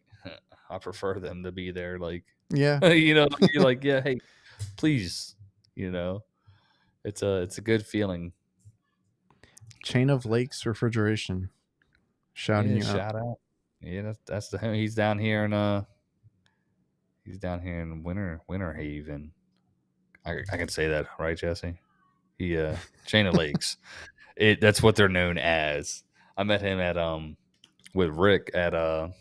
I prefer them to be there. Like, Yeah. you're like, yeah, hey, please, it's a good feeling. Chain of Lakes Refrigeration, shouting Yeah, you out. shout out. Yeah, that's the he's down here in Winter Haven. I can say that, right, Jesse? He Chain of Lakes. That's what they're known as. I met him at with Rick at the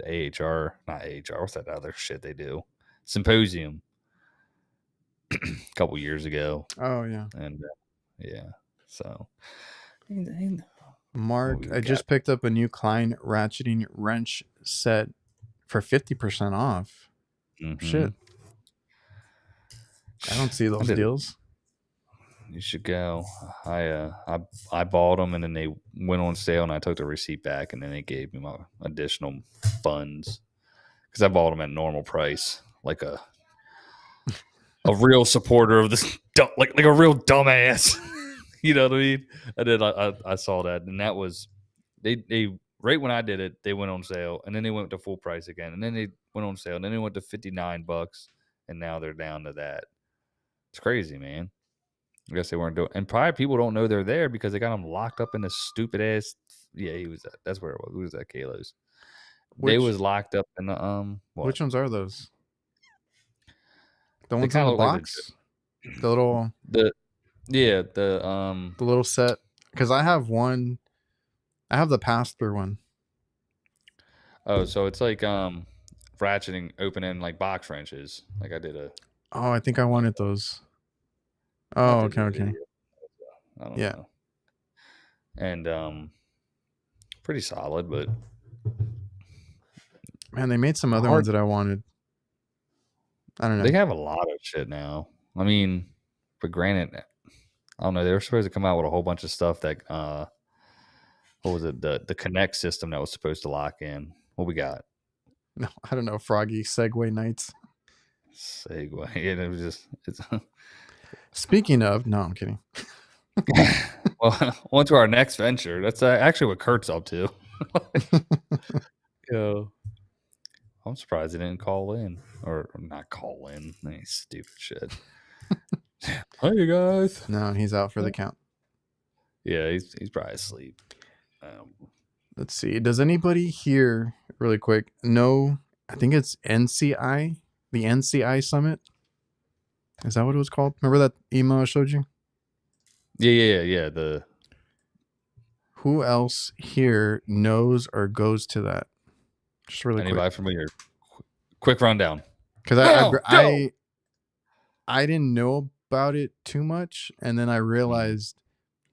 AHR, not AHR, what's that other shit they do? Symposium a couple years ago. Oh yeah. And yeah, so what Mark, we I got? just picked up a new Klein ratcheting wrench set for 50% off. Mm-hmm. Shit. I don't see I those did. deals. You should go. I bought them and then they went on sale and I took the receipt back and then they gave me my additional funds because I bought them at normal price, like a real supporter of this, like a real dumbass. You know what I mean? And then I saw that, and that was they right when I did it, they went on sale, and then they went to full price again, and then they went on sale, and then they went to $59, and now they're down to that. It's crazy, man. I guess they weren't doing, and probably people don't know they're there because they got them locked up in this stupid ass. Yeah, he was. That's where it was. Who was that? Kalos. They Which was locked up in the what? which ones are those? The They ones in kind the of look like box? The little the yeah the little set, cuz I have one. I have the pass-through one. oh, so it's like ratcheting opening like box wrenches. Like I did a Oh, I think I wanted those. I Oh, did okay, a okay. video. I don't Yeah. know. And pretty solid, but Man, they made some other hard. ones that I wanted. I don't They know. have a lot of shit now. I mean, but granted, I don't know. They were supposed to come out with a whole bunch of stuff that what was it? The Connect system that was supposed to lock in. What we got? No, I don't know. Froggy Segway Nights. Segway. And it was just it's Speaking of, no, I'm kidding. well, on to our next venture. That's actually what Kurt's up to. Yeah. I'm surprised he didn't call in or not call in. Any stupid shit. Hey guys. No, he's out for the count. Yeah, he's probably asleep. Let's see. Does anybody here, really quick, know? I think it's NCI, the NCI Summit. Is that what it was called? Remember that email I showed you? Yeah. The Who else here knows or goes to that? Just really quick. anybody familiar? Quick rundown. Because Now, go. I didn't know about it too much, and then I realized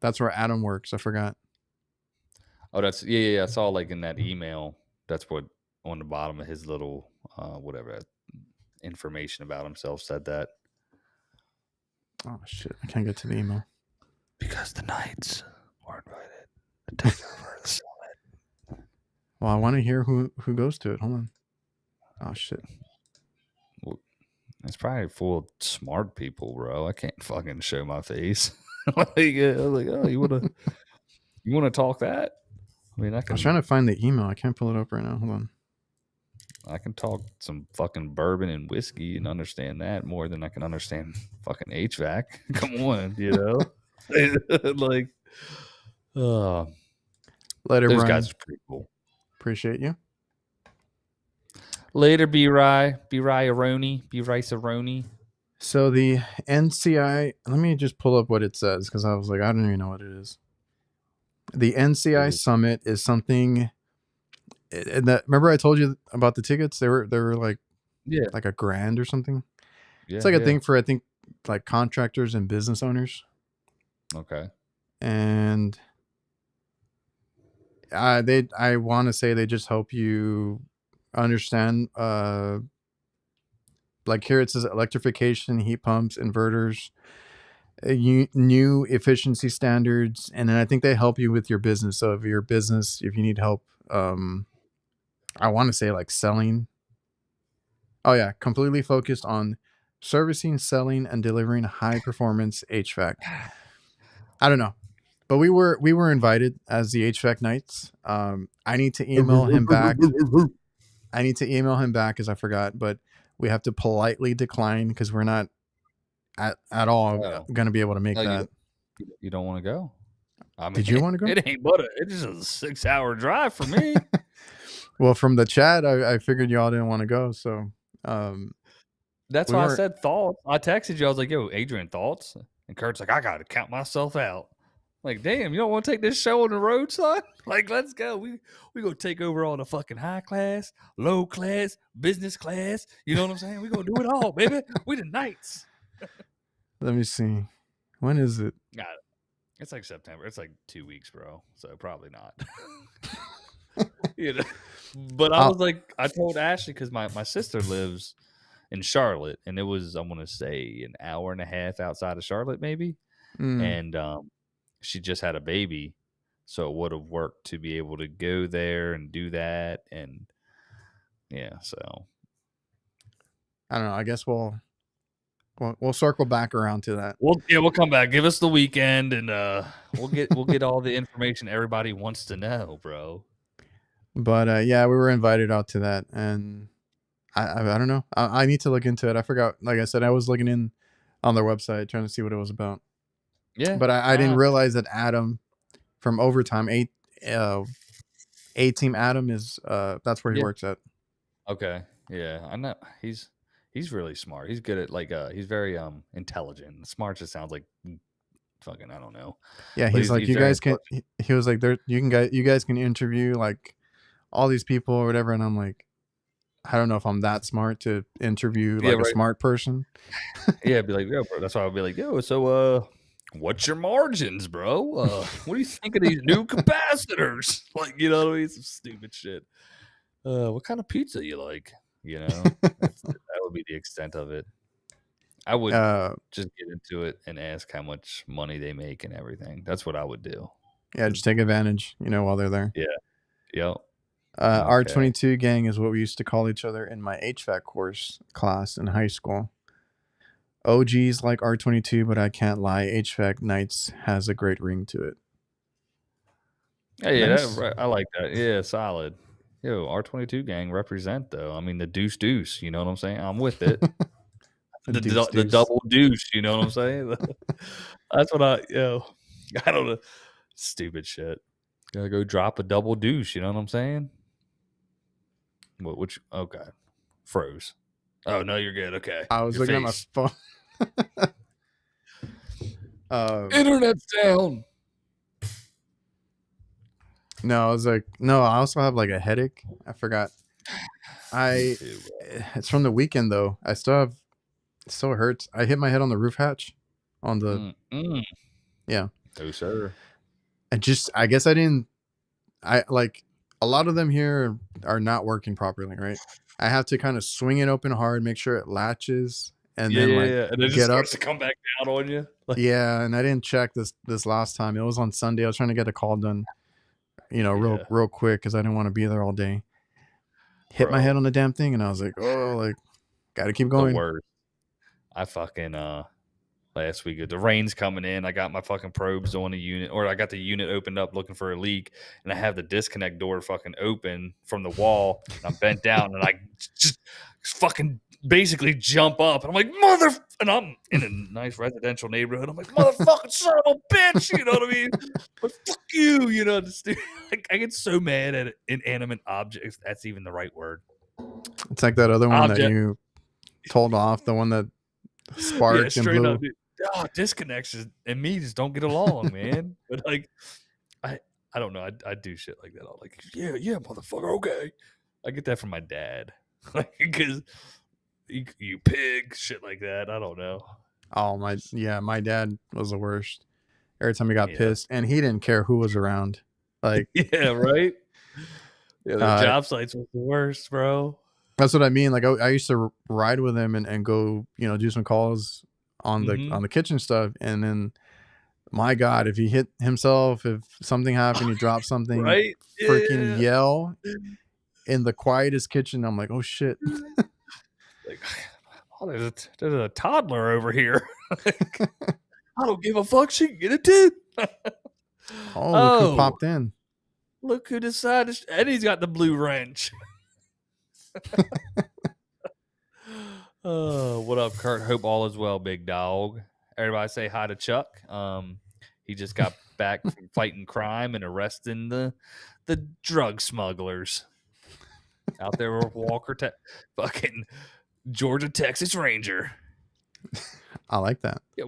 that's where Adam works. I forgot. Oh, that's yeah. I saw like in that email. That's what on the bottom of his little whatever information about himself said that. Oh shit! I can't get to the email. Because the Knights were invited to take over the summit. Well, I want to hear who goes to it. Hold on. Oh shit! Well, it's probably full of smart people, bro. I can't fucking show my face. I was like, oh, you wanna talk that? I mean, I was trying to find the email. I can't pull it up right now. Hold on. I can talk some fucking bourbon and whiskey and understand that more than I can understand fucking HVAC. Come on, like, uh, Later, those guys Brian. are pretty cool. Appreciate you. Later, B-Rice-A-Roni. So the NCI. Let me just pull up what it says because I was like, I don't even know what it is. The NCI Summit is something. That remember I told you about the tickets? They were like like $1,000 or something. It's like a thing for I think like contractors and business owners. Okay. And I want to say they just help you understand like here it says electrification, heat pumps, inverters, new efficiency standards, and then I think they help you with your business. So if your business, if you need help, I want to say like selling. Oh yeah, completely focused on servicing, selling, and delivering high performance HVAC. I don't know, but we were invited as the HVAC Knights. I need to email him back. Because I forgot, but we have to politely decline because we're not at all going to be able to make that. You don't want to go? I mean, did you want to go? It ain't but it's just a 6-hour drive for me. Well, from the chat, I figured y'all didn't want to go, so that's why I said thoughts. I texted you. I was like, "Yo, Adrian, thoughts?" And Kurt's like, "I got to count myself out." Like, damn, you don't want to take this show on the road, son? Like, let's go. We gonna take over all the fucking high class, low class, business class. You know what I'm saying? We gonna do it all, baby. We the Knights. Let me see. When is it? Got it. It's like September. It's like 2 weeks, bro. So probably not. But I was like, I told Ashley because my sister lives in Charlotte, and it was, I want to say, an hour and a half outside of Charlotte, maybe. And she just had a baby, so it would have worked to be able to go there and do that. And yeah, so I don't know. I guess we'll circle back around to that. We'll come back. Give us the weekend, and we'll get all the information everybody wants to know, bro. But yeah, we were invited out to that, and I don't know. I need to look into it. I forgot. Like I said, I was looking in on their website trying to see what it was about. Yeah, but I didn't realize that Adam from Overtime A Team Adam is that's where he works at. Okay, yeah, I know he's really smart. He's good at like he's very intelligent. Smart just sounds like fucking, I don't know. Yeah, he's like, you guys can. He was like, you guys can interview like all these people or whatever, and I'm like, I don't know if I'm that smart to interview like a smart person. Yeah, be like, yo, bro. That's why I'll be like, yo, so what's your margins, bro? What do you think of these new capacitors? Like, you know what I mean? Some stupid shit. What kind of pizza you like? You know, that would be the extent of it. I would just get into it and ask how much money they make and everything. That's what I would do. Yeah, just take advantage, while they're there. Yeah. Yep. R22 gang is what we used to call each other in my HVAC class in high school. OGs like R22, but I can't lie, HVAC Knights has a great ring to it. Yeah, nice. I like that. Yeah, solid. Yo, R22 gang represent though. I mean, the deuce. You know what I'm saying? I'm with it. the double deuce. You know what I'm saying? That's what I don't know. Stupid shit. Gotta go drop a double deuce. You know what I'm saying? Which? Okay, froze. Oh no, you're good. Okay, I was looking at my phone. Internet's down. No, I was like, no, I also have like a headache. I forgot. It's from the weekend though. It still hurts. I hit my head on the roof hatch on the, yeah. Oh, sir. I guess like a lot of them here are not working properly, right? I have to kind of swing it open hard, make sure it latches, and Yeah, then yeah, like yeah. And it just get up. starts to come back down on you. Like, Yeah, and I didn't check this last time. It was on Sunday. I was trying to get a call done, yeah, real quick because I didn't want to be there all day. Hit my head bro, on the damn thing, and I was like, oh, like gotta keep the going. worst. I fucking last week the rain's coming in. I got my fucking probes on the unit, or I got the unit opened up looking for a leak, and I have the disconnect door fucking open from the wall, and I'm bent down, and I just fucking basically jump up, and I'm like, mother, and I'm in a nice residential neighborhood. I'm like, motherfucking son of a bitch, you know what I mean? But fuck you, just like I get so mad at inanimate objects. That's even the right word. It's like that other one that Object, you told off, the one that yeah, sparked and straight up, blew. dude. Oh, disconnects and me just don't get along, man. But like, I I don't know. I do shit like that. I'm like, yeah, yeah, motherfucker. Okay, I get that from my dad, like because you pig, shit like that. I don't know. Oh my dad was the worst. Every time he got Yeah, pissed, and he didn't care who was around. Like, yeah, right. Yeah, the uh, job sites was the worst, bro. that's what I mean. Like, I used to ride with him and go, do some calls on the Mm-hmm. kitchen stuff, and then my God, if he hit himself, if something happened, he dropped something, Right? freaking Yeah. yell in the quietest kitchen. I'm like, oh shit. Like, oh, there's a toddler over here. Like, I don't give a fuck. She can get it too. Oh, look who Oh, popped in. look who decided. And he's got the blue wrench. Oh, what up, Kurt? Hope all is well, big dog. Everybody say hi to Chuck. He just got back from fighting crime and arresting the drug smugglers out there with Walker, fucking Georgia, Texas Ranger. I like that. Yeah,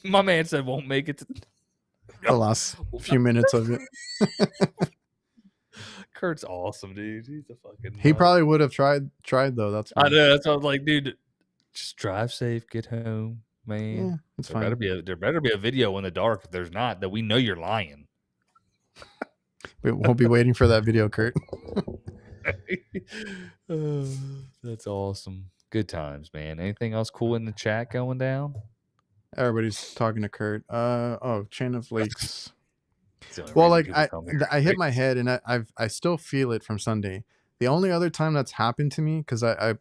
my man said won't make it. The last few minutes of it. Kurt's awesome, dude. He's a fucking. He Nut. probably would have tried though. That's I fine. know. That's what I was like, dude. Just drive safe, get home, man. Yeah, it's There fine. better be a video in the dark. If there's not, that we know you're lying. We'll be waiting for that video, Kurt. That's awesome. Good times, man. Anything else cool in the chat going down? Everybody's talking to Kurt. Chain of Lakes. It's the only Well, reason like people come here. I hit my head, and I still feel it from Sunday. The only other time that's happened to me, because Yeah.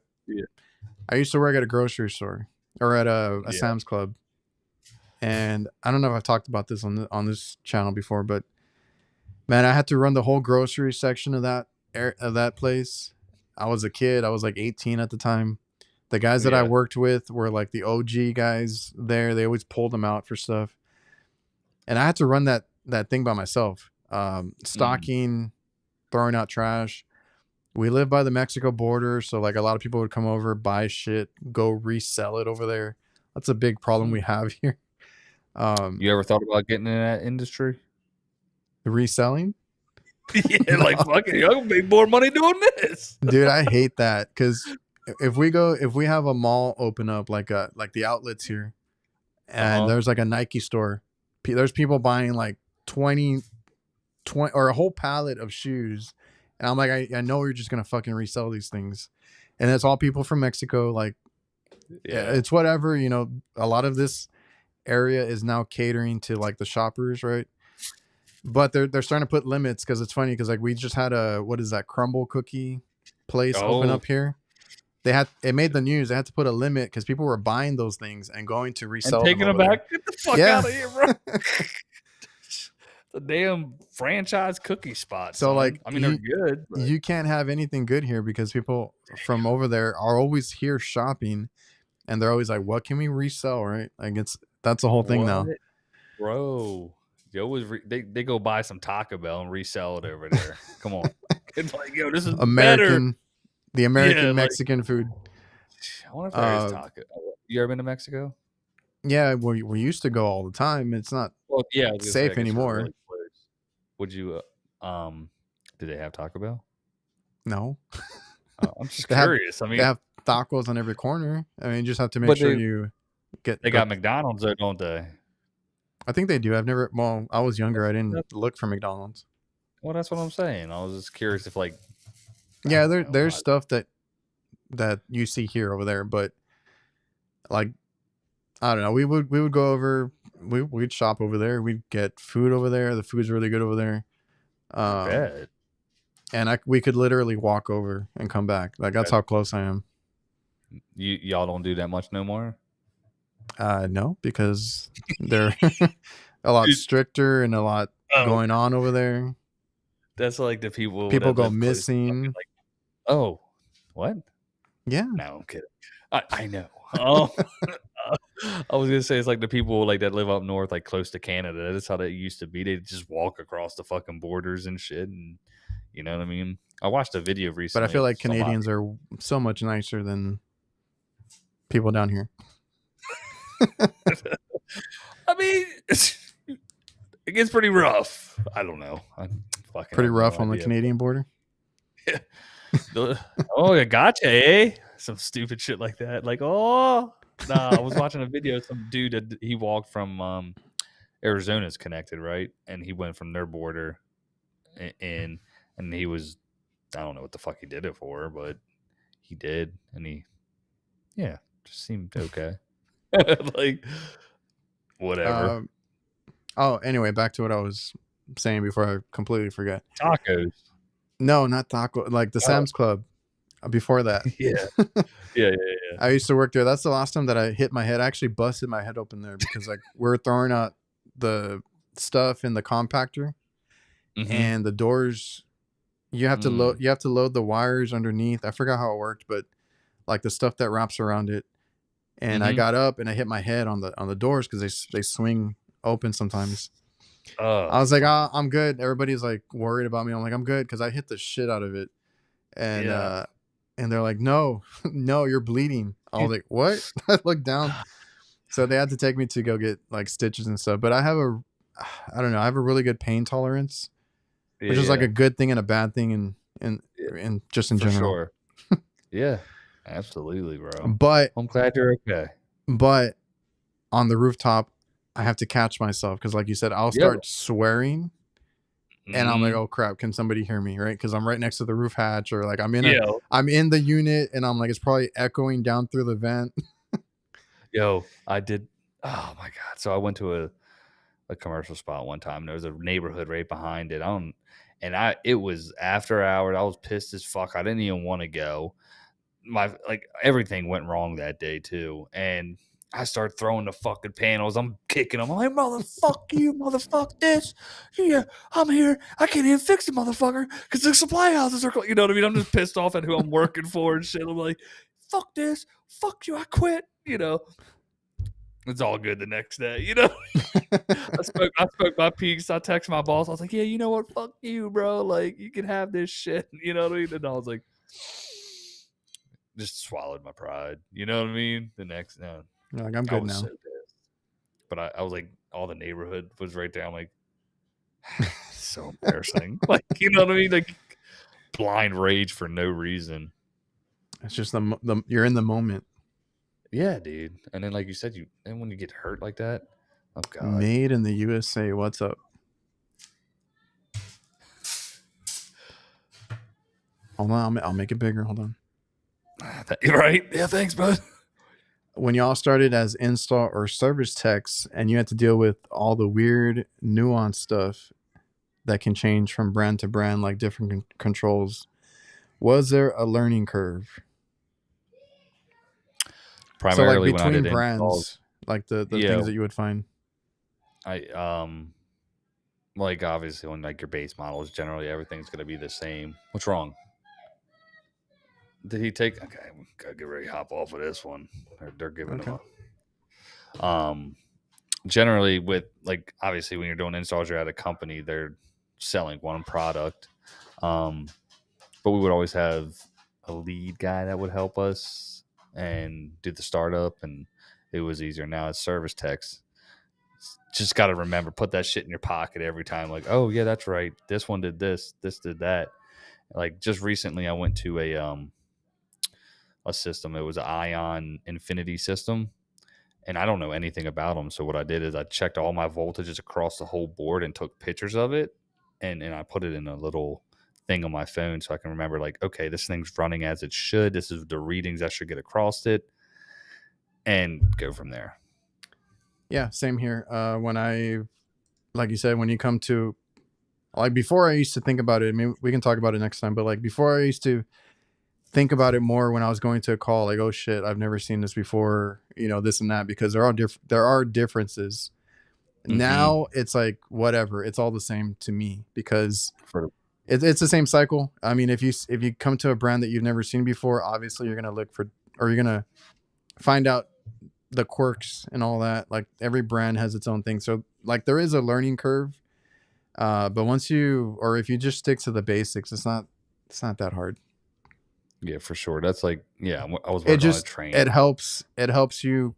I used to work at a grocery store or at a Yeah. Sam's Club, and I don't know if I've talked about this on this channel before, but man, I had to run the whole grocery section of that place. I was a kid. I was like 18 at the time. The guys that I Yeah. worked with were like the OG guys there. They always pulled them out for stuff, and I had to run that thing by myself. Stocking, throwing out trash. We live by the Mexico border, so like a lot of people would come over, buy shit, go resell it over there. That's a big problem we have here. You ever thought about getting in that industry? The reselling? Yeah, like fuck it, I'm gonna make more money doing this. Dude, I hate that because if we have a mall open up like the outlets here, and there's like a Nike store, there's people buying like 20 or a whole pallet of shoes, and I'm like, I know you're just gonna fucking resell these things, and it's all people from Mexico. Like, yeah, it's whatever. A lot of this area is now catering to like the shoppers, right? But they're starting to put limits because it's funny because like we just had what is that crumble cookie place open up here. It made the news. They had to put a limit because people were buying those things and going to resell and taking them back. Get the fuck out of here, bro. The damn franchise cookie spot. So son. like, I mean, they're good. But... You can't have anything good here because people from over there are always here shopping, and they're always like, "What can we resell?" Right? Like that's the whole thing now, bro. They always they go buy some Taco Bell and resell it over there. Come on, it's like, yo, this is American, better. The American Mexican food. I wonder if there is taco. You ever been to Mexico? Yeah, we used to go all the time. It's not safe anymore. Really would you? Did they have Taco Bell? No. I'm just curious. They have tacos on every corner. I mean, you just have to make sure you get. They got McDonald's there, don't they? I think they do. I was younger. I didn't look for McDonald's. Well, that's what I'm saying. I was just curious if like. Yeah, there's stuff that you see here over there, but Like, I don't know. We would go over. We'd shop over there. We'd get food over there. The food's really good over there. I Um, bet. and we could literally walk over and come back. Like that's how close I am. Y'all don't do that much no more? No, because they're a lot Dude, stricter and a lot oh, going on over there. that's like the people People that go live close to something missing. like, oh, what? Yeah, No, I'm kidding. I know. I was gonna say it's like the people like that live up north, like close to Canada. That's how they used to be. They just walk across the fucking borders and shit, and you know what I mean. I watched a video but I recently feel of like somebody. Canadians are so much nicer than people down here. I mean, it gets pretty rough. I don't know. I fucking Pretty have no rough on the idea. Canadian border. Oh, I gotcha, eh? Some stupid shit like that. Like, oh, nah. I was watching a video of some dude that he walked from Arizona's connected, right? And he went from their border in, and he was, I don't know what the fuck he did it for, but he did, and yeah, just seemed okay. Like, whatever. Um, oh, anyway, back to what I was saying before I completely forget. Tacos. No, not taco. Like the Oh, Sam's Club. Before that, yeah, yeah, yeah, I used to work there. That's the last time that I hit my head. I actually busted my head open there because like we're throwing out the stuff in the compactor yeah. and the doors. You have to load. Mm, You have to load the wires underneath. I forgot how it worked, but like the stuff that wraps around it. And I mm-hmm. got up and I hit my head on the doors because they swing open sometimes. Oh, I was like, fuck. oh, I'm good. Everybody's like worried about me. I'm like, I'm good because I hit the shit out of it. And Yeah. and they're like, no, no, you're bleeding. I was like, what? I looked down. So they had to take me to go get like stitches and stuff. But I don't know, I have a really good pain tolerance, Yeah, which is like yeah. a good thing and a bad thing Yeah, and just in for general. sure. Yeah, absolutely, bro. But I'm glad you're okay. but on the rooftop, I have to catch myself because, like you said, I'll Yep. start swearing, and I'm like, Mm, "Oh crap! Can somebody hear me?" Right? Because I'm right next to the roof hatch, or like yeah. I'm in the unit, and I'm like, it's probably echoing down through the vent. Yo, I did. Oh my god! So I went to a commercial spot one time. There was a neighborhood right behind it. It was after hours. I was pissed as fuck. I didn't even want to go. Everything went wrong that day too, and I start throwing the fucking panels. I'm kicking them. I'm like, motherfuck you, motherfuck this. Yeah, I'm here. I can't even fix it, motherfucker, because the supply houses are, you know what I mean? I'm just pissed off at who I'm working for and shit. I'm like, fuck this, fuck you, I quit. You know, it's all good the next day. You know, I spoke my piece. I text my boss. I was like, yeah, you know what? Fuck you, bro. Like, you can have this shit. You know what I mean? And I was like, just swallowed my pride. You know what I mean? The next, no, Like I'm I good was so now. pissed. But I was like, all the neighborhood was right there. I'm like, so embarrassing. Like, you know what I mean? Like, blind rage for no reason. It's just you're in the moment. Yeah, dude. And then, like you said, and when you get hurt like that, oh god. Made in the USA. What's up? Hold on, I'll make it bigger. Hold on. Right? Yeah, thanks, bud. When y'all started as install or service techs, and you had to deal with all the weird nuance stuff that can change from brand to brand, like different controls, was there a learning curve? So like Primarily when I between did installs. brands, like the Yeah, things that you would find. I like obviously when like your base models, generally everything's gonna be the same. What's wrong? Did he take? Okay, we gotta get ready to hop off of this one. They're giving him Okay. a. Generally, with like obviously when you're doing installs, you're at a company, they're selling one product. Um, but we would always have a lead guy that would help us and do the startup, and it was easier. Now it's service techs. Just got to remember, put that shit in your pocket every time. Like, oh yeah, that's right. This one did this. This did that. Like just recently, I went to a system. It was an Ion Infinity system, and I don't know anything about them. So what I did is I checked all my voltages across the whole board and took pictures of it, and I put it in a little thing on my phone so I can remember like, okay, this thing's running as it should. This is the readings I should get across it. and go from there. Yeah, same here. Like you said, when you come to, like, before I used to think about it. I mean, we can talk about it next time. But like before, I used to think about it more when I was going to a call. Like, oh shit, I've never seen this before. This and that, because there are differences. Now it's like whatever. It's all the same to me because it's the same cycle. I mean, if you come to a brand that you've never seen before, obviously you're gonna look for, or you're gonna find out the quirks and all that. Like every brand has its own thing. So like there is a learning curve. But if you just stick to the basics, it's not that hard. Yeah, for sure. That's like, I was working on a train. It helps you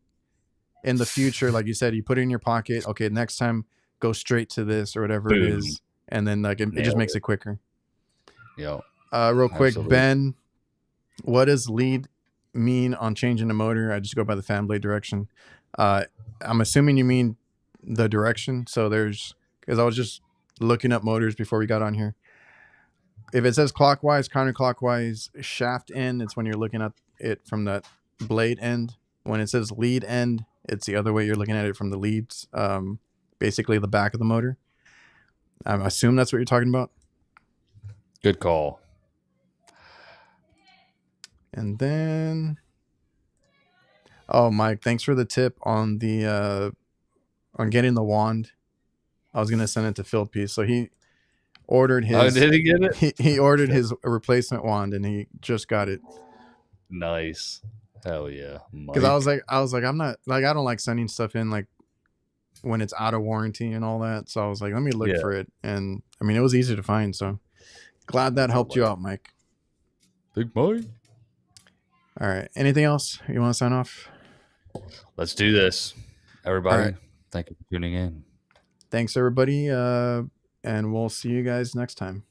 in the future. Like you said, you put it in your pocket. Okay, next time go straight to this or whatever it is. And then like it just makes it quicker. Yeah. Real quick, absolutely. Ben, what does lead mean on changing the motor? I just go by the fan blade direction. I'm assuming you mean the direction. So because I was just looking up motors before we got on here. If it says clockwise, counterclockwise, shaft end, it's when you're looking at it from that blade end. When it says lead end, it's the other way. You're looking at it from the leads, basically the back of the motor. I assume that's what you're talking about. Good call. And then, Mike, thanks for the tip on the on getting the wand. I was gonna send it to Phil P. So he ordered his. Oh, did he get it? He ordered his replacement wand, and he just got it. Nice. Hell yeah. Because I was like, I'm not like, I don't like sending stuff in like when it's out of warranty and all that. So I was like, let me look for it, and I mean, it was easy to find. So glad that helped you out, Mike. Big Mike. All right. Anything else you want to sign off? Let's do this, everybody. Right. Thank you for tuning in. Thanks, everybody. And we'll see you guys next time.